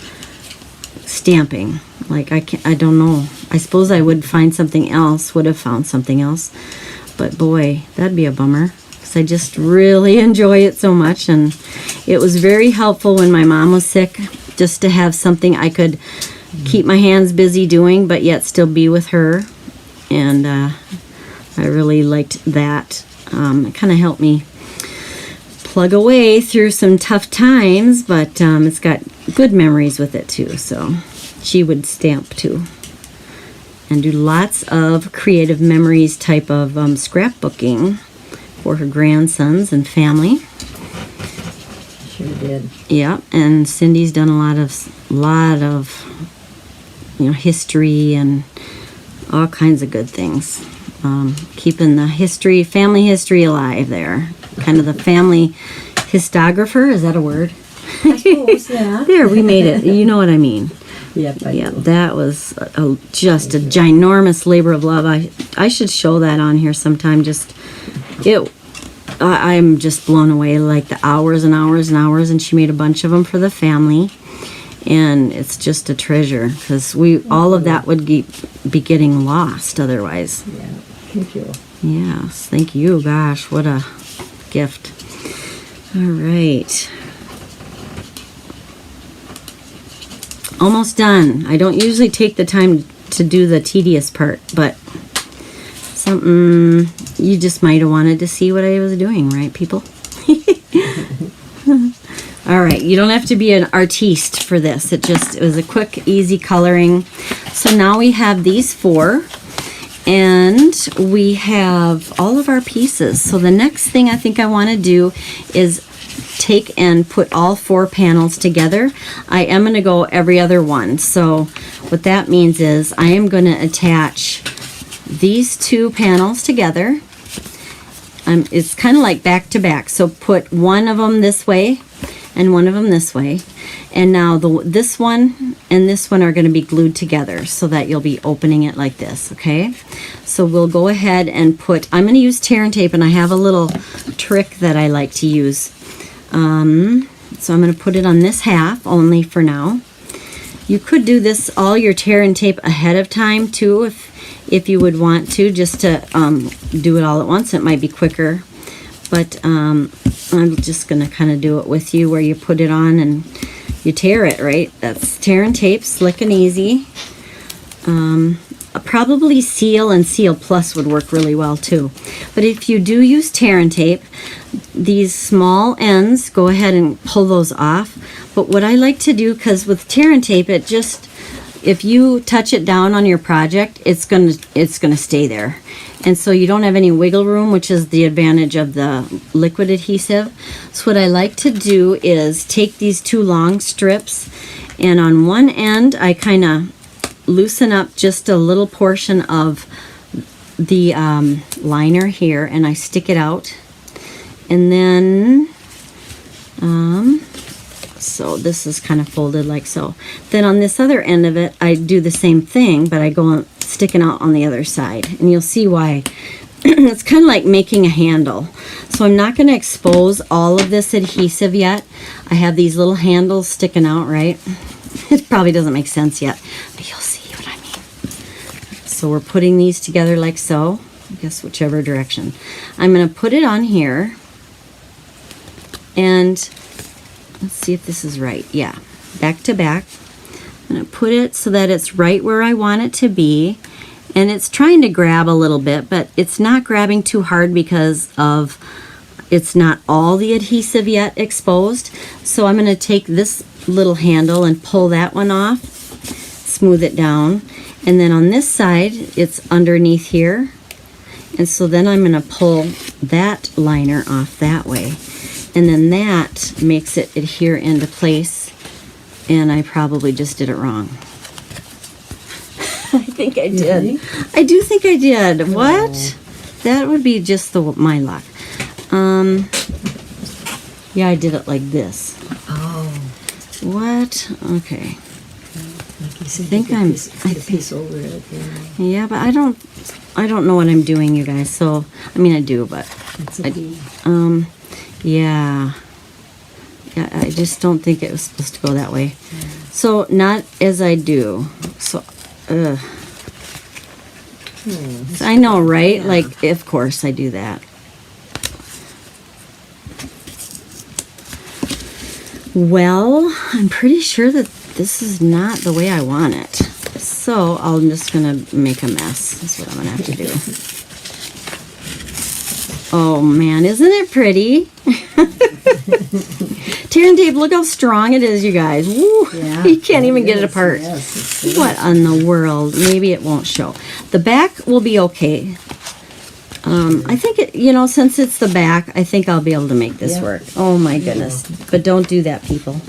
Speaker 1: stamping. Like I don't know. I suppose I would find something else, would have found something else. But boy, that'd be a bummer, because I just really enjoy it so much. And it was very helpful when my mom was sick, just to have something I could keep my hands busy doing, but yet still be with her. And I really liked that. It kind of helped me plug away through some tough times, but it's got good memories with it too. So she would stamp too, and do lots of creative memories type of scrapbooking for her grandsons and family.
Speaker 2: sure did.
Speaker 1: Yeah, and Cindy's done a lot of history and all kinds of good things. Keeping the family history alive there. Kind of the family histographer, is that a word?
Speaker 2: I suppose, yeah.
Speaker 1: There, we made it. You know what I mean.
Speaker 2: Yep, I
Speaker 1: Yeah,
Speaker 2: do.
Speaker 1: that was just a ginormous labor of love. I should show that on here sometime. I'm just blown away, like the hours and hours and hours, and she made a bunch of them for the family, and it's just a treasure, because all of that would be getting lost otherwise.
Speaker 2: Yeah, thank you.
Speaker 1: Yes, thank you. Gosh, what a gift. All right. Almost done. I don't usually take the time to do the tedious part, but something you just might have wanted to see what I was doing, right, people? All right, you don't have to be an artiste for this. It was a quick, easy coloring. So now we have these 4, and we have all of our pieces. So the next thing I think I want to do is take and put all 4 panels together. I am going to go every other one. So what that means is I am going to attach these 2 panels together. It's kind of like back to back. So put one of them this way and one of them this way. And now this one and this one are going to be glued together, so that you'll be opening it like this, okay? So we'll go ahead and I'm going to use tear and tape, and I have a little trick that I like to use. So I'm going to put it on this half only for now. You could do this, all your tear and tape, ahead of time too, if you would want to, just to do it all at once. It might be quicker. But I'm just going to kind of do it with you, where you put it on and you tear it, right? That's tear and tape, slick and easy. Probably Seal and Seal Plus would work really well too. But if you do use tear and tape, these small ends, go ahead and pull those off. But what I like to do, because with tear and tape, if you touch it down on your project, it's gonna stay there. And so you don't have any wiggle room, which is the advantage of the liquid adhesive. So what I like to do is take these 2 long strips, and on one end I kind of loosen up just a little portion of the liner here and I stick it out, and then so this is kind of folded like so. Then on this other end of it, I do the same thing, but I go on sticking out on the other side, and you'll see why. It's kind of like making a handle. So I'm not going to expose all of this adhesive yet. I have these little handles sticking out, right? It probably doesn't make sense yet, but you'll see what I mean. So we're putting these together like so. I guess whichever direction. I'm going to put it on here, and let's see if this is right. Yeah, back to back. I'm going to put it so that it's right where I want it to be. And it's trying to grab a little bit, but it's not grabbing too hard because of it's not all the adhesive yet exposed. So I'm going to take this little handle and pull that one off, smooth it down. And then on this side, it's underneath here. And so then I'm going to pull that liner off that way. And then that makes it adhere into place. And I probably just did it wrong. I think I did. I do think I did. What? That would be just my luck. Yeah, I did it like this.
Speaker 2: Oh.
Speaker 1: What? Okay.
Speaker 2: Like you said,
Speaker 1: I think I'm.
Speaker 2: put a piece over it.
Speaker 1: Yeah, but I don't know what I'm doing, you guys. So I mean, I do, but
Speaker 2: It's a bee.
Speaker 1: yeah. Yeah, I just don't think it was supposed to go that way. So not as I do. So. So I know, right?
Speaker 2: Yeah.
Speaker 1: Like, of course I do that. Well, I'm pretty sure that this is not the way I want it. So I'm just going to make a mess. That's what I'm going to have to do. Oh, man, isn't it pretty? Tear and tape, look how strong it is, you guys. Woo,
Speaker 2: Yeah,
Speaker 1: you can't even get it apart.
Speaker 2: Yes,
Speaker 1: What in the world? Maybe it won't show. The back will be okay. I think it, since it's the back, I think I'll be able to make this
Speaker 2: Yep.
Speaker 1: work. Oh my goodness. But don't do that, people.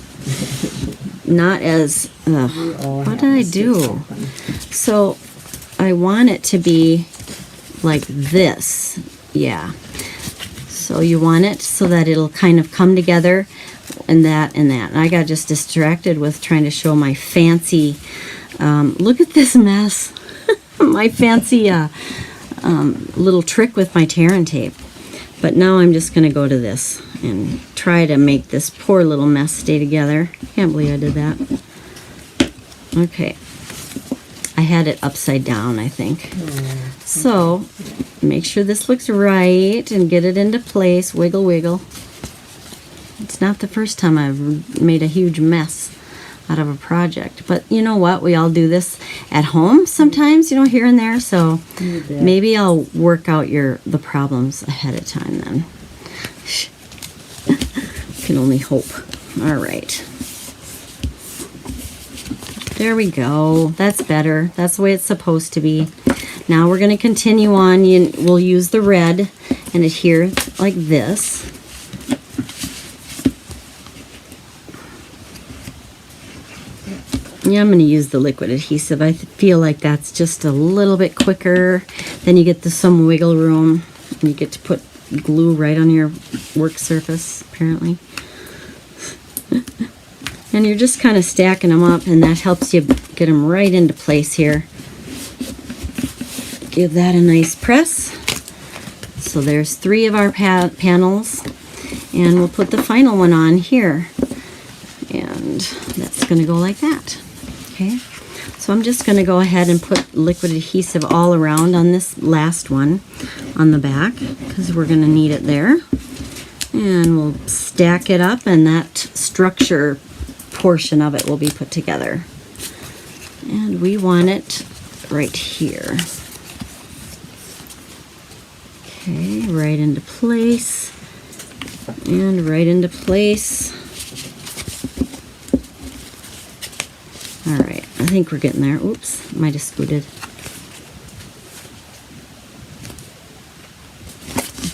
Speaker 1: Not as, what did I do? So I want it to be like this. Yeah. So you want it so that it'll kind of come together and that and that. And I got just distracted with trying to show my fancy, look at this mess. My fancy little trick with my tear and tape. But now I'm just going to go to this and try to make this poor little mess stay together. Can't believe I did that. Okay. I had it upside down, I think. So, make sure this looks right and get it into place. Wiggle, wiggle. It's not the first time I've made a huge mess out of a project. But you know what? We all do this at home sometimes, here and there. So, maybe I'll work out the problems ahead of time then. Can only hope. All right. There we go. That's better. That's the way it's supposed to be. Now we're going to continue on. We'll use the red and adhere like this. Yeah, I'm going to use the liquid adhesive. I feel like that's just a little bit quicker. Then you get some wiggle room. And you get to put glue right on your work surface, apparently. And you're just kind of stacking them up, and that helps you get them right into place here. Give that a nice press. So there's 3 of our panels, and we'll put the final one on here. And that's going to go like that. Okay, so I'm just going to go ahead and put liquid adhesive all around on this last one on the back, because we're going to need it there. And we'll stack it up, and that structure portion of it will be put together. And we want it right here. Okay, right into place. And right into place. All right, I think we're getting there. Oops, might have scooted.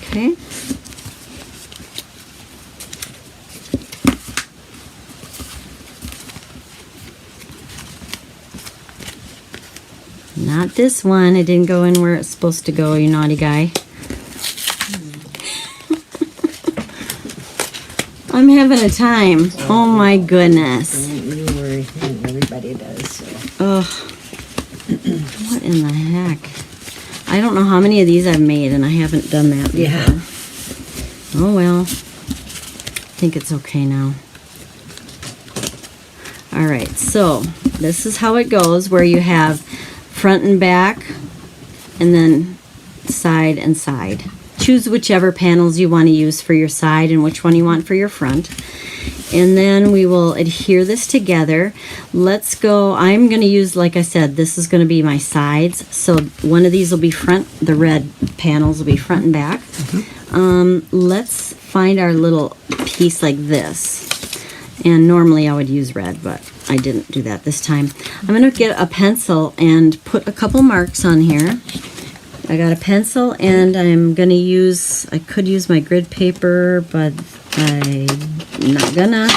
Speaker 1: Okay. Not this one. It didn't go in where it's supposed to go, you naughty guy. I'm having a time. Oh my goodness.
Speaker 2: You worry. Everybody does. So.
Speaker 1: Ugh. What in the heck? I don't know how many of these I've made, and I haven't done that before.
Speaker 2: Yeah.
Speaker 1: Oh well. I think it's okay now. Alright, so this is how it goes, where you have front and back, and then side and side. Choose whichever panels you want to use for your side and which one you want for your front. And then we will adhere this together. Let's go, I'm going to use, like I said, this is going to be my sides. So one of these will be front, the red panels will be front and back. Let's find our little piece like this. And normally I would use red, but I didn't do that this time. I'm going to get a pencil and put a couple marks on here. I got a pencil, and I'm going to use, I could use my grid paper, but I'm not gonna.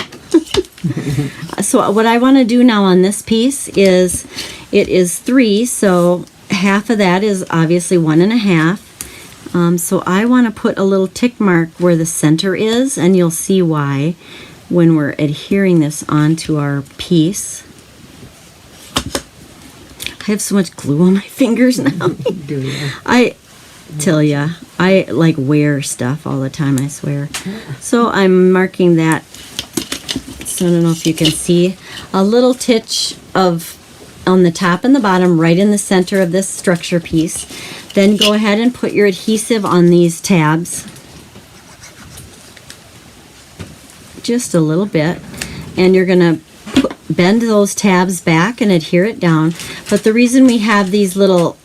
Speaker 1: So what I want to do now on this piece is, it is 3, so half of that is obviously 1.5. So I want to put a little tick mark where the center is, and you'll see why when we're adhering this onto our piece. I have so much glue on my fingers now.
Speaker 2: Do you?
Speaker 1: I tell ya, I like wear stuff all the time, I swear. So I'm marking that, so I don't know if you can see, a little titch of on the top and the bottom, right in the center of this structure piece. Then go ahead and put your adhesive on these tabs. Just a little bit. And you're gonna bend those tabs back and adhere it down. But the reason we have these little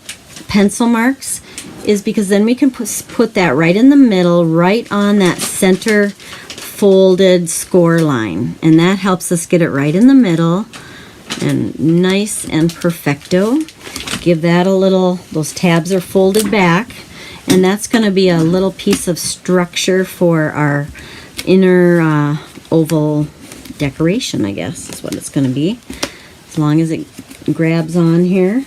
Speaker 1: pencil marks is because then we can put that right in the middle, right on that center folded score line, and that helps us get it right in the middle and nice and perfecto. Give that a little, those tabs are folded back, and that's going to be a little piece of structure for our inner oval decoration, I guess is what it's going to be, as long as it grabs on here.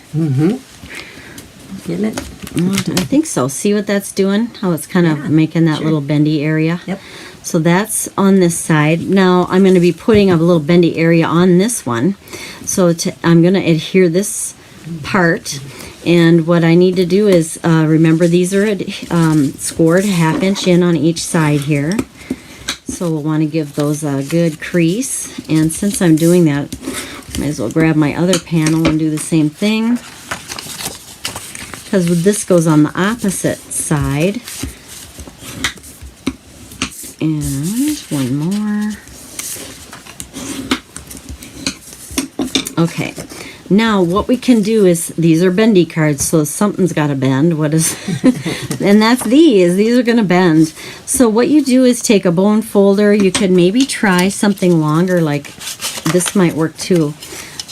Speaker 2: Getting it?
Speaker 1: I think so. See what that's doing? How it's kind of making that little bendy area?
Speaker 2: Yep.
Speaker 1: So that's on this side. Now I'm going to be putting a little bendy area on this one. So I'm going to adhere this part. And what I need to do is, remember these are scored 1/2 inch in on each side here. So we'll want to give those a good crease. And since I'm doing that, might as well grab my other panel and do the same thing. Because this goes on the opposite side. And one more. Okay. Now what we can do is, these are bendy cards, so something's got to bend. What is, and that's these. These are going to bend. So what you do is take a bone folder. You could maybe try something longer, like this might work too.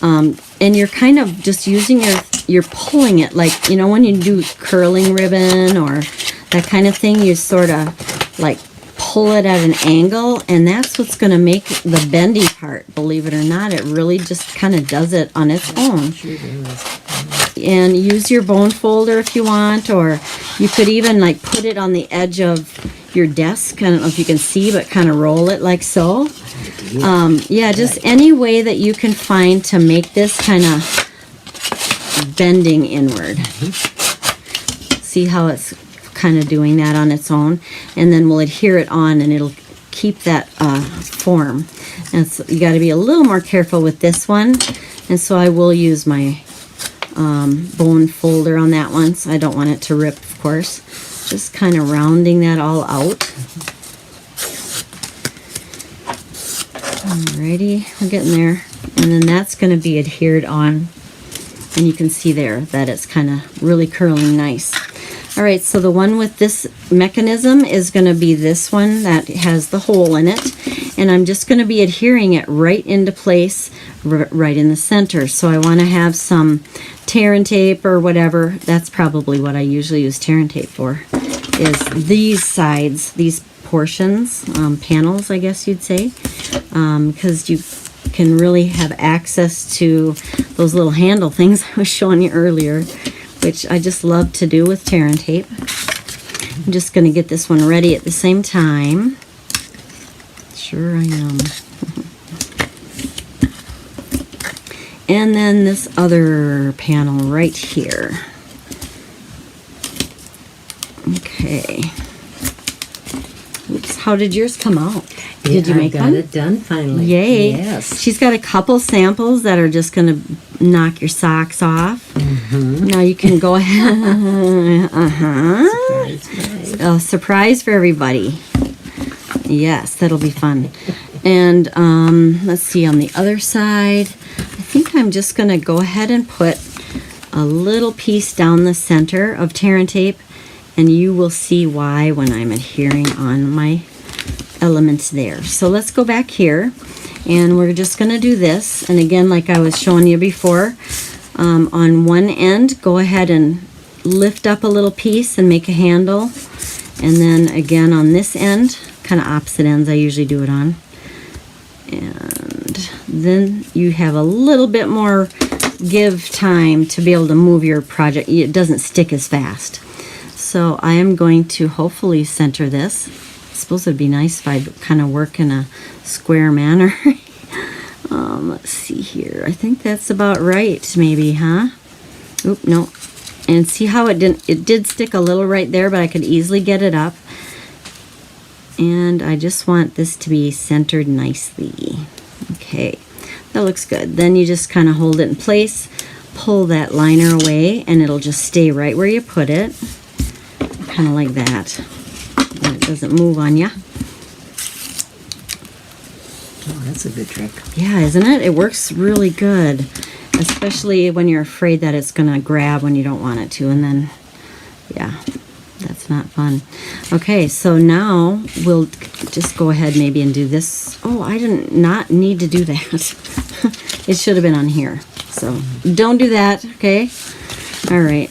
Speaker 1: And you're kind of just using you're pulling it, like, you know, when you do curling ribbon or that kind of thing, you sort of like pull it at an angle, and that's what's going to make the bendy part. Believe it or not, it really just kind of does it on its own. And use your bone folder if you want, or you could even like put it on the edge of your desk. I don't know if you can see, but kind of roll it like so. Yeah, just any way that you can find to make this kind of bending inward. See how it's kind of doing that on its own, and then we'll adhere it on, and it'll keep that form. And so you got to be a little more careful with this one, and so I will use my bone folder on that one, so I don't want it to rip, of course. Just kind of rounding that all out. Alrighty, we're getting there. And then that's going to be adhered on, and you can see there that it's kind of really curling nice. Alright, so the one with this mechanism is going to be this one that has the hole in it, and I'm just going to be adhering it right into place, right in the center. So I want to have some tear and tape or whatever. That's probably what I usually use tear and tape for, is these sides, these portions, panels, I guess you'd say, because you can really have access to those little handle things I was showing you earlier, which I just love to do with tear and tape. I'm just going to get this one ready at the same time. Sure I am. And then this other panel right here. Okay. Oops, how did yours come out? Did you make
Speaker 2: got
Speaker 1: one?
Speaker 2: it done finally.
Speaker 1: Yay.
Speaker 2: Yes.
Speaker 1: She's got a couple samples that are just going to knock your socks off. Now you can go ahead.
Speaker 2: Surprise, surprise.
Speaker 1: A surprise for everybody. Yes, that'll be fun. And let's see, on the other side, I think I'm just going to go ahead and put a little piece down the center of tear and tape, and you will see why when I'm adhering on my elements there. So let's go back here, and we're just going to do this. And again, like I was showing you before, on one end, go ahead and lift up a little piece and make a handle. And then again on this end, kind of opposite ends I usually do it on. And then you have a little bit more give time to be able to move your project. It doesn't stick as fast. So I am going to hopefully center this. I suppose it'd be nice if I kind of work in a square manner. Let's see here. I think that's about right, maybe, huh? Oop, no. And see how it did stick a little right there, but I could easily get it up. And I just want this to be centered nicely. Okay, that looks good. Then you just kind of hold it in place, pull that liner away, and it'll just stay right where you put it. Kind of like that. And it doesn't move on you.
Speaker 2: Oh, that's a good trick.
Speaker 1: Yeah, isn't it? It works really good, especially when you're afraid that it's going to grab when you don't want it to, and then, yeah, that's not fun. Okay, so now we'll just go ahead maybe and do this. Oh, I did not need to do that. It should have been on here. So don't do that, okay? All right.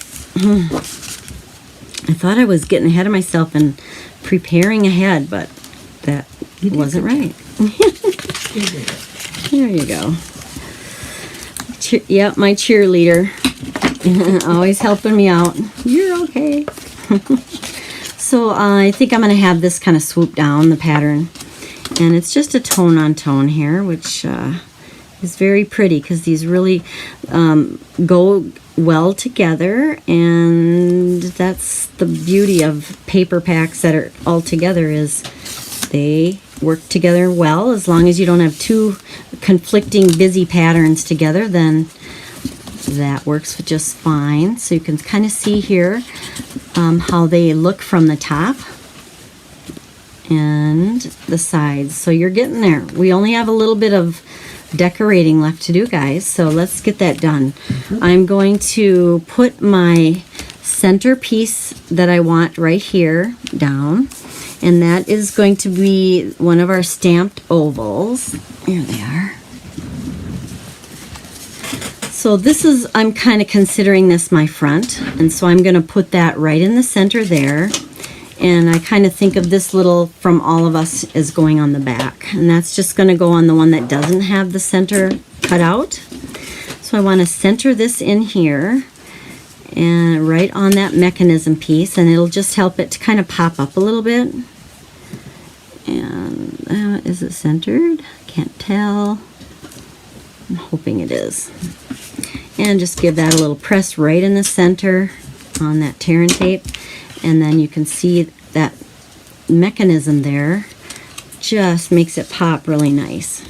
Speaker 1: I thought I was getting ahead of myself and preparing ahead, but that wasn't right. There you go. Yep, my cheerleader. Always helping me out. You're okay. So I think I'm going to have this kind of swoop down the pattern. And it's just a tone on tone here, which is very pretty because these really go well together. And that's the beauty of paper packs that are all together, is they work together well. As long as you don't have two conflicting busy patterns together, then that works just fine. So you can kind of see here how they look from the top and the sides. So you're getting there. We only have a little bit of decorating left to do, guys, so let's get that done. I'm going to put my center piece that I want right here down, and that is going to be one of our stamped ovals. Here they are. So this is, I'm kind of considering this my front, and so I'm going to put that right in the center there. And I kind of think of this little From All of Us as going on the back. And that's just going to go on the one that doesn't have the center cut out. So I want to center this in here and right on that mechanism piece, and it'll just help it to kind of pop up a little bit. And is it centered? Can't tell. I'm hoping it is. And just give that a little press right in the center on that tear and tape. And then you can see that mechanism there just makes it pop really nice.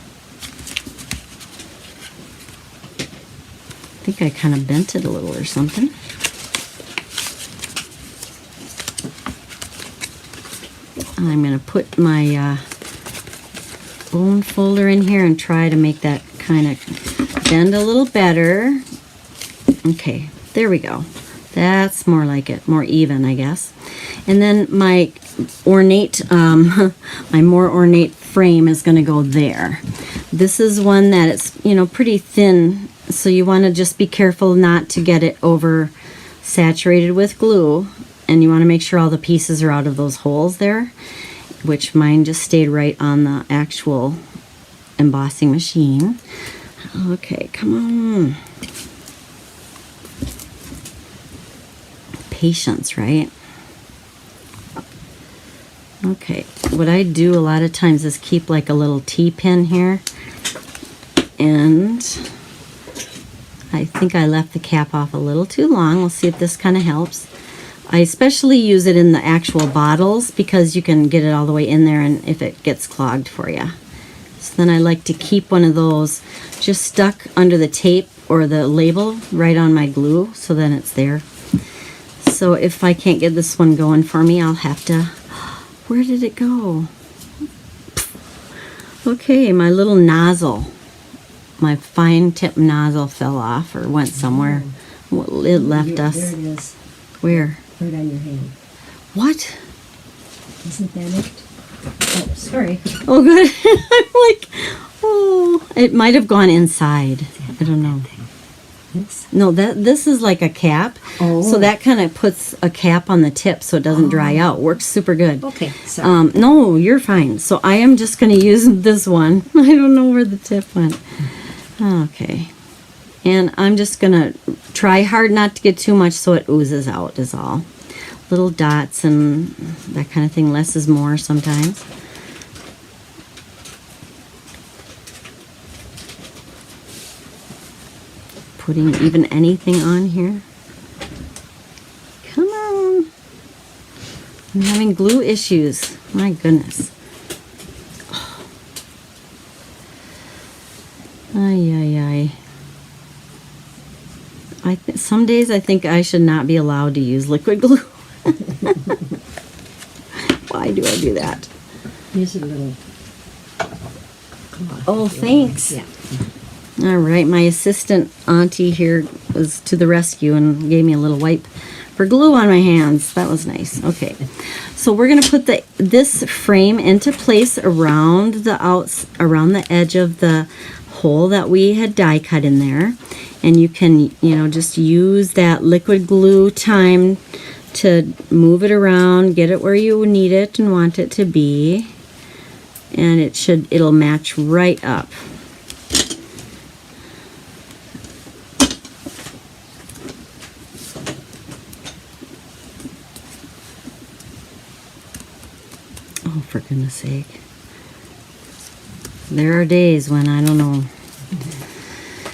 Speaker 1: I think I kind of bent it a little or something. I'm going to put my bone folder in here and try to make that kind of bend a little better. Okay, there we go. That's more like it, more even, I guess. And then my ornate, my more ornate frame is going to go there. This is one that it's, you know, pretty thin, so you want to just be careful not to get it over saturated with glue, and you want to make sure all the pieces are out of those holes there, which mine just stayed right on the actual embossing machine. Okay, come on. patience, right? Okay, what I do a lot of times is keep like a little T-pin here, and I think I left the cap off a little too long. We'll see if this kind of helps. I especially use it in the actual bottles because you can get it all the way in there and if it gets clogged for you. So then I like to keep one of those just stuck under the tape or the label right on my glue, so then it's there. So if I can't get this one going for me, I'll have to... Where did it go? Okay, my little nozzle. My fine tip nozzle fell off or went somewhere. Well, it left us.
Speaker 2: There it is.
Speaker 1: Where?
Speaker 2: Right on your hand.
Speaker 1: What?
Speaker 2: Isn't that it? Oh, sorry.
Speaker 1: Oh, good. I'm like, oh, it might have gone inside. I don't know.
Speaker 2: This?
Speaker 1: No, this is like a cap.
Speaker 2: Oh.
Speaker 1: So that kind of puts a cap on the tip so it doesn't dry out. Works super good.
Speaker 2: Okay, sorry.
Speaker 1: No, you're fine. So I am just going to use this one. I don't know where the tip went. Okay. And I'm just going to try hard not to get too much so it oozes out is all. Little dots and that kind of thing. Less is more sometimes. Putting even anything on here. Come on. I'm having glue issues. My goodness. Ay, ay, ay. Some days I think I should not be allowed to use liquid glue. Why do I do that?
Speaker 2: Here's a little cloth.
Speaker 1: Oh, thanks.
Speaker 2: Yeah.
Speaker 1: All right, my assistant auntie here was to the rescue and gave me a little wipe for glue on my hands. That was nice. Okay, so we're gonna put this frame into place around the edge of the hole that we had die cut in there, and you can just use that liquid glue time to move it around, get it where you need it and want it to be, and it'll match right up. Oh, for goodness sake. There are days when I don't know.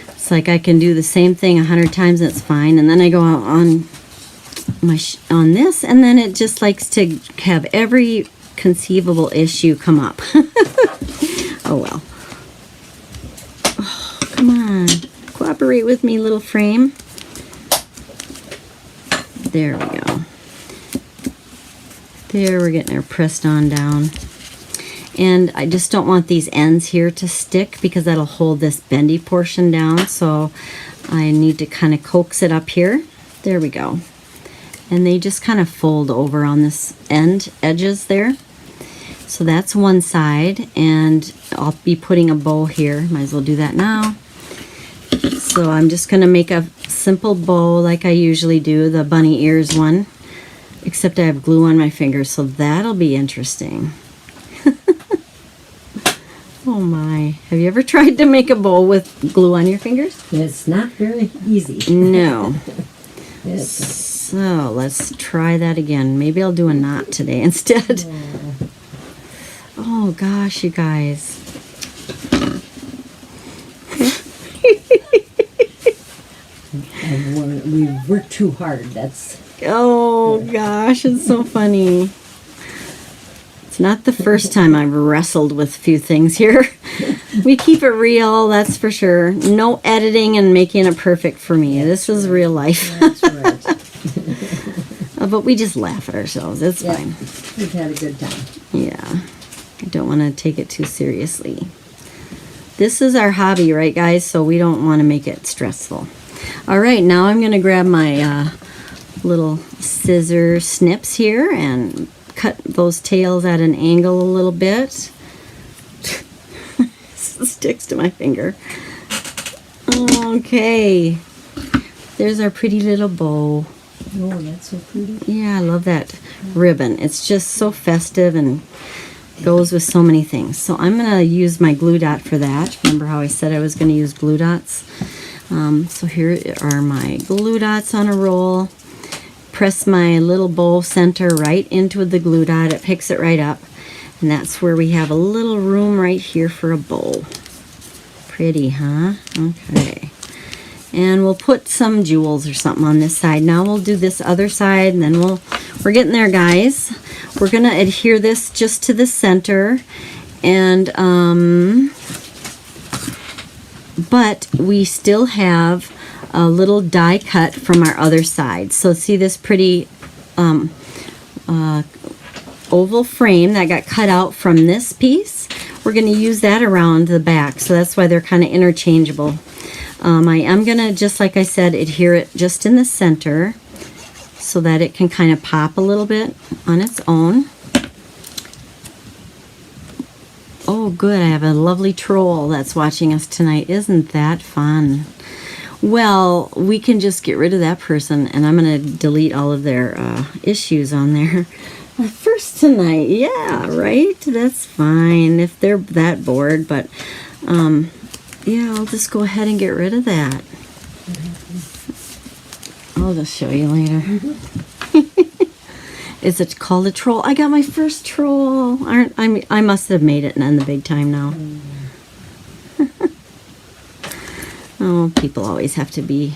Speaker 1: It's like I can do the same thing 100 times and it's fine, and then I go on this, and then it just likes to have every conceivable issue come up. Oh well. Oh, come on. Cooperate with me, little frame. There we go. There, we're getting her pressed on down. And I just don't want these ends here to stick because that'll hold this bendy portion down. So I need to kind of coax it up here. There we go. And they just kind of fold over on this edges there. So that's one side, and I'll be putting a bow here. Might as well do that now. So I'm just going to make a simple bow like I usually do, the bunny ears one. Except I have glue on my fingers, so that'll be interesting. Oh my. Have you ever tried to make a bow with glue on your fingers?
Speaker 2: It's not very easy.
Speaker 1: No.
Speaker 2: It's
Speaker 1: So let's try that again. Maybe I'll do a knot today instead. Oh gosh, you guys.
Speaker 2: we worked too hard. That's
Speaker 1: Oh gosh, it's so funny. It's not the first time I've wrestled with a few things here. We keep it real, that's for sure. No editing and making it perfect for me. This is real life.
Speaker 2: that's right.
Speaker 1: But we just laugh at ourselves. It's
Speaker 2: Yeah.
Speaker 1: fine.
Speaker 2: We've had a good time.
Speaker 1: Yeah. I don't want to take it too seriously. This is our hobby, right, guys? So we don't want to make it stressful. All right, now I'm going to grab my little scissor snips here and cut those tails at an angle a little bit. Sticks to my finger. Okay. There's our pretty little bow.
Speaker 2: Oh, that's so pretty.
Speaker 1: Yeah, I love that ribbon. It's just so festive and goes with so many things. So I'm going to use my glue dot for that. Remember how I said I was going to use glue dots? So here are my glue dots on a roll. press my little bow center right into the glue dot. It picks it right up. And that's where we have a little room right here for a bow. Pretty, huh? Okay. And we'll put some jewels or something on this side. Now we'll do this other side, and then we're getting there, guys. We're gonna adhere this just to the center, and but we still have a little die cut from our other side. So see this pretty oval frame that got cut out from this piece? We're going to use that around the back, so that's why they're kind of interchangeable. I am going to, just like I said, adhere it just in the center so that it can kind of pop a little bit on its own. Oh, good. I have a lovely troll that's watching us tonight. Isn't that fun? Well, we can just get rid of that person, and I'm going to delete all of their issues on there. First tonight, yeah, right? That's fine if they're that bored, but yeah, I'll just go ahead and get rid of that. I'll just show you later. Is it called a troll? I got my first troll. I must have made it in the big time now. Oh, people always have to be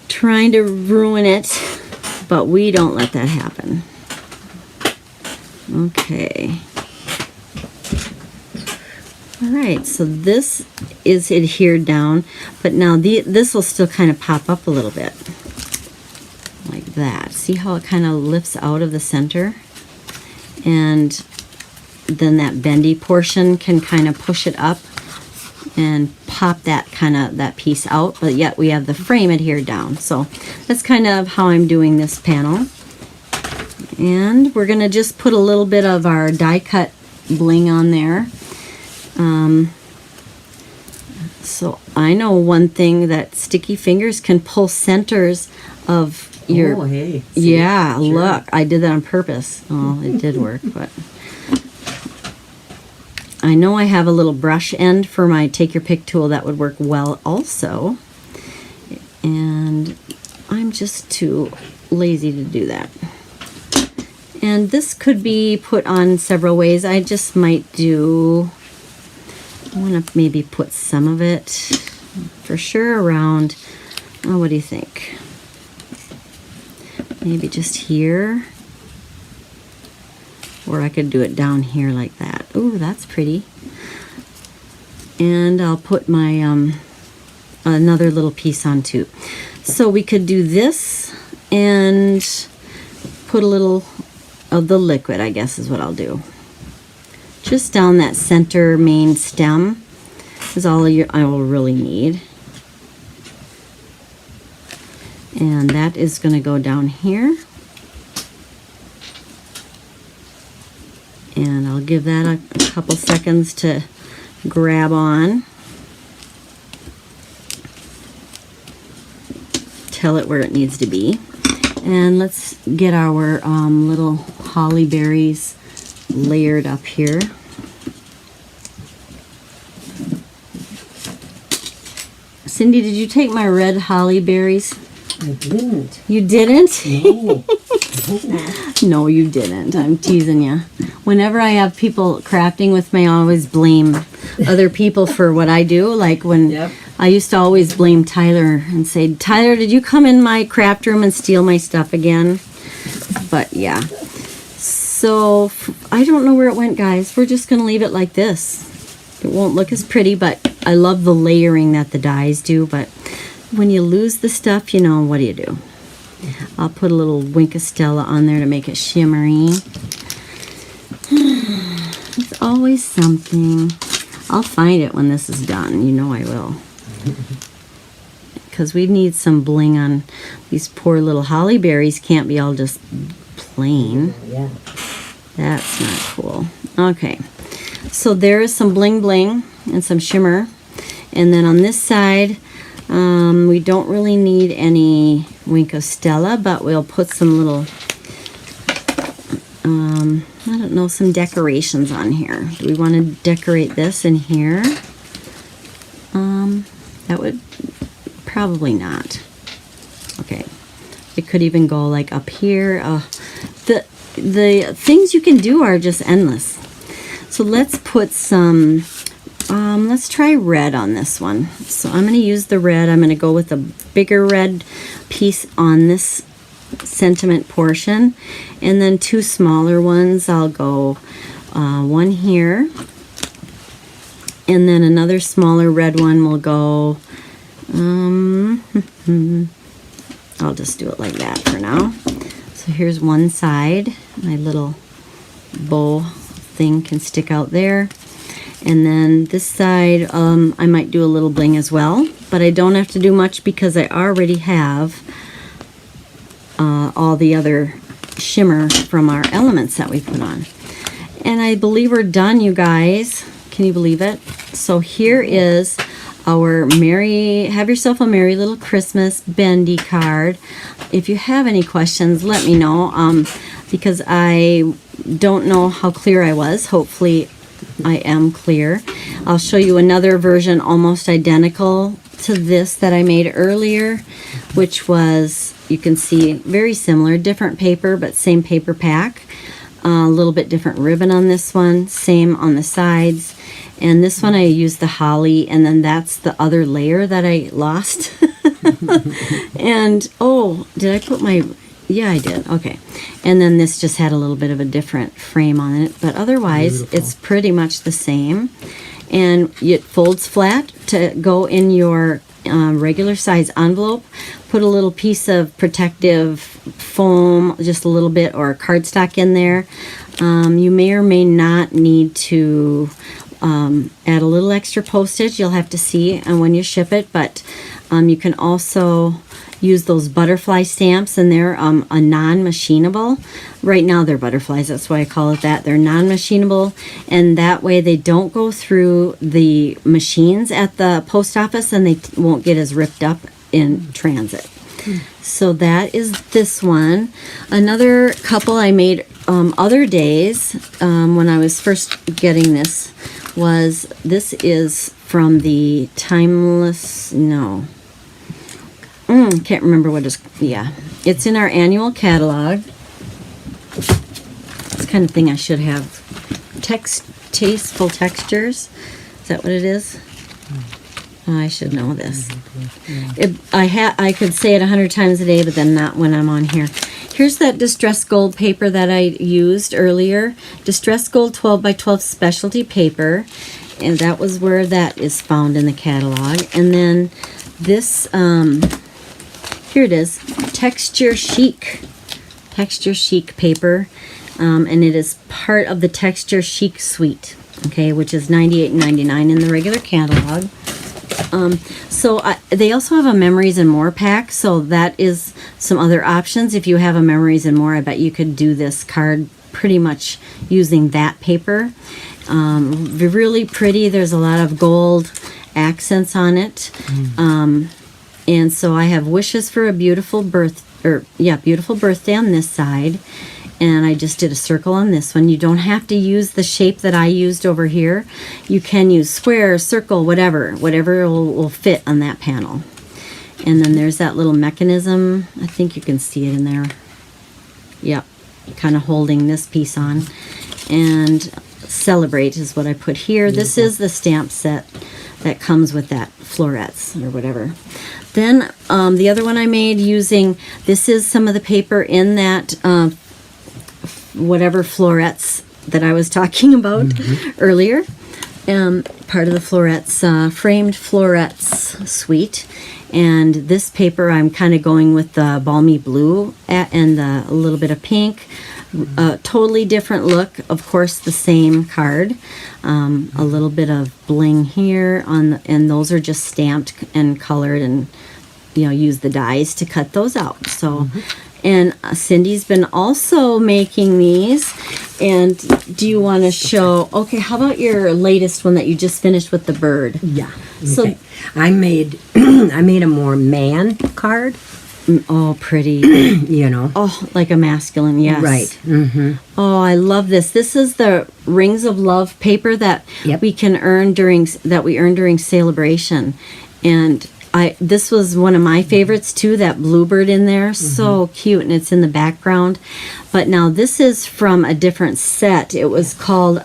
Speaker 1: trying to ruin it, but we don't let that happen. Okay. All right, so this is adhered down, but now this will still kind of pop up a little bit. Like that. See how it kind of lifts out of the center? And then that bendy portion can kind of push it up and pop that piece out, but yet we have the frame adhered down. So that's kind of how I'm doing this panel. And we're gonna just put a little bit of our die cut bling on there. So I know one thing, that sticky fingers can pull centers of your,
Speaker 2: oh, hey.
Speaker 1: Yeah,
Speaker 2: sure.
Speaker 1: Look, I did that on purpose. Oh, it did work, but I know I have a little brush end for my take your pick tool that would work well also, and I'm just too lazy to do that. And this could be put on several ways. I just might I want to maybe put some of it for sure around, oh, what do you think? Maybe just here. Or I could do it down here like that. Ooh, that's pretty. And I'll put my another little piece on too. So we could do this and put a little of the liquid, I guess is what I'll do. Just down that center main stem is all I will really need. And that is going to go down here. And I'll give that a couple seconds to grab on. Tell it where it needs to be. And let's get our little holly berries layered up here. Cindy, did you take my red holly berries?
Speaker 2: I didn't.
Speaker 1: You didn't?
Speaker 2: No.
Speaker 1: No, you didn't. I'm teasing you. Whenever I have people crafting with me, I always blame other people for what I do. Like when
Speaker 2: Yep.
Speaker 1: I used to always blame Tyler and say, Tyler, did you come in my craft room and steal my stuff again? But yeah. So I don't know where it went, guys. We're just going to leave it like this. It won't look as pretty, but I love the layering that the dyes do. But when you lose the stuff, you know, what do? I'll put a little Winkostella on there to make it shimmery. It's always something. I'll find it when this is done. You know I will. Because we need some bling on these poor little holly berries. Can't be all just plain.
Speaker 2: Yeah.
Speaker 1: That's not cool. Okay. So there is some bling bling and some shimmer. And then on this side, we don't really need any Winkostella, but we'll put some little, I don't know, some decorations on here. Do we want to decorate this in here? That would probably not. Okay. could even go like up here. The things you can do are just endless. So let's put some, let's try red on this one. So I'm going to use the red. I'm going to go with a bigger red piece on this sentiment portion, and then 2 smaller ones. I'll go one here, and then another smaller red one will go, I'll just do it like that for now. So here's one side. My little bow thing can stick out there. And then this side, I might do a little bling as well, but I don't have to do much because I already have all the other shimmer from our elements that we put on. And I believe we're done, you guys. Can you believe it? So here is our Have Yourself a Merry Little Christmas bendy card. If you have any questions, let me know, because I don't know how clear I was. Hopefully I am clear. I'll show you another version almost identical to this that I made earlier, which was, you can see, very similar, different paper but same paper pack. A little bit different ribbon on this one, same on the sides. And this one I used the holly, and then that's the other layer that I lost. And, oh, did I put my, yeah, I did, okay. And then this just had a little bit of a different frame on it, but otherwise it's pretty much the same. And it folds flat to go in your regular size envelope. Put a little piece of protective foam, just a little bit, or cardstock in there. You may or may not need to add a little extra postage. You'll have to see when you ship it, but you can also use those butterfly stamps, and they're a non-machinable. Right now they're butterflies, that's why I call it that. They're non-machinable, and that way they don't go through the machines at the post office, and they won't get as ripped up in transit. So that is this one. Another couple I made other days when I was first getting this is from the Timeless, can't remember what it's, yeah. It's in our annual catalog. It's the kind of thing I should have. Tasteful Textures. Is that what it is? I should know this. I could say it 100 times a day, but then not when I'm on here. Here's that Distress Gold paper that I used earlier. Distress Gold 12 by 12 specialty paper. And that was where that is found in the catalog. And then this, here it is, Texture Chic paper. And it is part of the Texture Chic suite, okay, which is $98.99 in the regular catalog. They also have a Memories and More pack, so that is some other options. If you have a Memories and More, I bet you could do this card pretty much using that paper. Really pretty. There's a lot of gold accents on it. And so I have wishes for a beautiful beautiful birthday on this side. And I just did a circle on this one. You don't have to use the shape that I used over here. You can use square, circle, whatever will fit on that panel. And then there's that little mechanism. I think you can see it in there. Yep, kind of holding this piece on. And Celebrate is what I put here. Beautiful. This is the stamp set that comes with that florets or whatever. Then the other one I made using, this is some of the paper in that whatever florets that I was talking about earlier. Part of the florets, framed florets suite. And this paper I'm kind of going with the balmy blue and a little bit of pink. Totally different look. Of course, the same card. A little bit of bling here and those are just stamped and colored, and use the dies to cut those out. So, and Cindy's been also making these. And do you want to show? Okay, how about your latest one that you just finished with the bird? Yeah. Okay. So
Speaker 2: I made a more man card.
Speaker 1: Oh, pretty. Oh, like a masculine, yes.
Speaker 2: Right.
Speaker 1: Oh, I love this. This is the Rings of Love paper that we can earn we earn during celebration. And this was one of my favorites too, that bluebird in there. So cute, and it's in the background. But now this is from a different set. It was called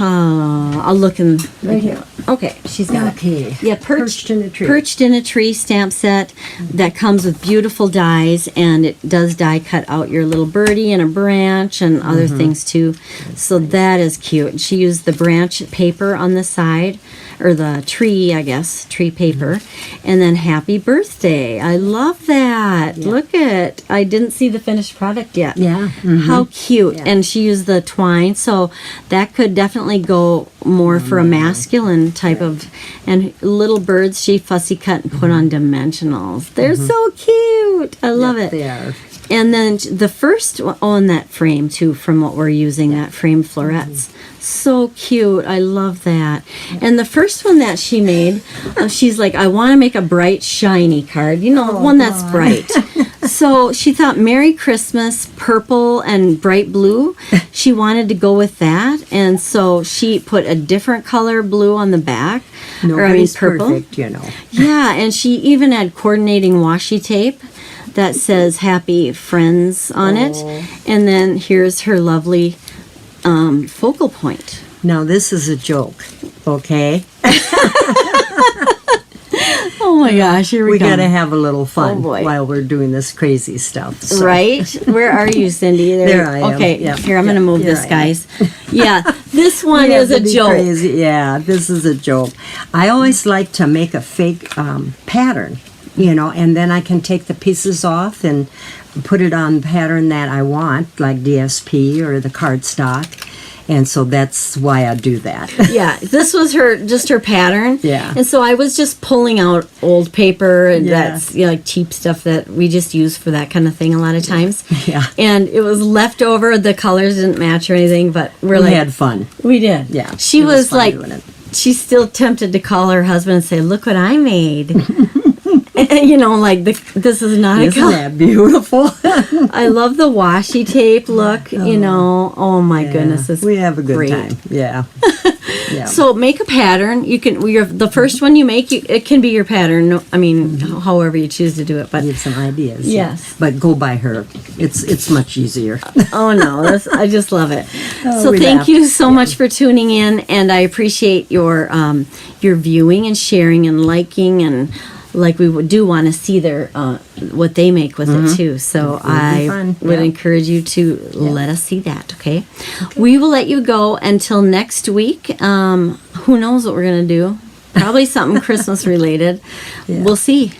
Speaker 1: I'll look in
Speaker 2: Right here.
Speaker 1: Okay, she's got it.
Speaker 2: Okay.
Speaker 1: Yeah,
Speaker 2: Perched in a tree.
Speaker 1: Perched in a tree stamp set that comes with beautiful dies, and it does die cut out your little birdie and a branch and other things too. So that is cute. She used the branch paper on the side, or the tree, I guess, tree paper, and then happy birthday. I love that.
Speaker 2: Yeah.
Speaker 1: Look at, I didn't see the finished product yet.
Speaker 2: Yeah.
Speaker 1: How cute.
Speaker 2: Yeah.
Speaker 1: And she used the twine, so that could definitely go more for a masculine type of, and little birds she fussy cut and put on dimensionals. They're so cute. I love it.
Speaker 2: They are.
Speaker 1: And then the first one on that frame too, from what we're using, that frame florets. So cute. I love that. And the first one that she made, she's like, I want to make a bright, shiny card. You know, one that's bright. So she thought Merry Christmas, purple and bright blue. She wanted to go with that. And so she put a different color blue on the back.
Speaker 2: Nobody's
Speaker 1: purple.
Speaker 2: perfect, you know.
Speaker 1: Yeah, and she even had coordinating washi tape that says Happy Friends on it. And then here's her lovely focal point.
Speaker 2: Now, this is a joke, okay?
Speaker 1: Oh my gosh, here we
Speaker 2: We
Speaker 1: go.
Speaker 2: got to have a little fun
Speaker 1: Oh, boy.
Speaker 2: while we're doing this crazy stuff. so.
Speaker 1: Right? Where are you, Cindy?
Speaker 2: There I am.
Speaker 1: Okay,
Speaker 2: Yep.
Speaker 1: here, I'm going to move
Speaker 2: Here
Speaker 1: this,
Speaker 2: I am.
Speaker 1: guys. Yeah, this one
Speaker 2: We have
Speaker 1: is
Speaker 2: to
Speaker 1: a
Speaker 2: be
Speaker 1: joke.
Speaker 2: crazy. Yeah, this is a joke. I always like to make a fake pattern, you know, and then I can take the pieces off and put it on the pattern that I want, like DSP or the cardstock. And so that's why I do that.
Speaker 1: Yeah, this was her pattern.
Speaker 2: Yeah.
Speaker 1: And so I was just pulling out old paper and
Speaker 2: Yeah.
Speaker 1: that's like cheap stuff that we just use for that kind of thing a lot of times.
Speaker 2: Yeah.
Speaker 1: And it was left over. The colors didn't match or anything, but
Speaker 2: We had fun.
Speaker 1: we did.
Speaker 2: Yeah,
Speaker 1: She
Speaker 2: it was
Speaker 1: was
Speaker 2: fun
Speaker 1: like,
Speaker 2: doing it.
Speaker 1: she's still tempted to call her husband and say, "Look what I made." And, you know, like this is not a
Speaker 2: Isn't
Speaker 1: color.
Speaker 2: that beautiful?
Speaker 1: I love the washi tape look. You know, oh my goodness, it's
Speaker 2: we have a good
Speaker 1: great.
Speaker 2: time. Yeah. Yeah.
Speaker 1: So make a pattern. You can. The first one you make, it can be your pattern. No, I mean, however you choose to do it. But
Speaker 2: Give some ideas.
Speaker 1: Yes.
Speaker 2: But go by her. It's much easier.
Speaker 1: oh no, I just love it.
Speaker 2: Oh,
Speaker 1: So
Speaker 2: we
Speaker 1: thank
Speaker 2: laugh.
Speaker 1: you so much for tuning in, and I appreciate your viewing and sharing and liking, and like we do want to see their what they make with it too. So
Speaker 2: It'll be
Speaker 1: I
Speaker 2: fun.
Speaker 1: would
Speaker 2: Yeah.
Speaker 1: encourage you to let us see that. Okay? We will let you go until next week. Who knows what we're gonna do? Probably something Christmas related.
Speaker 2: Yeah.
Speaker 1: We'll see.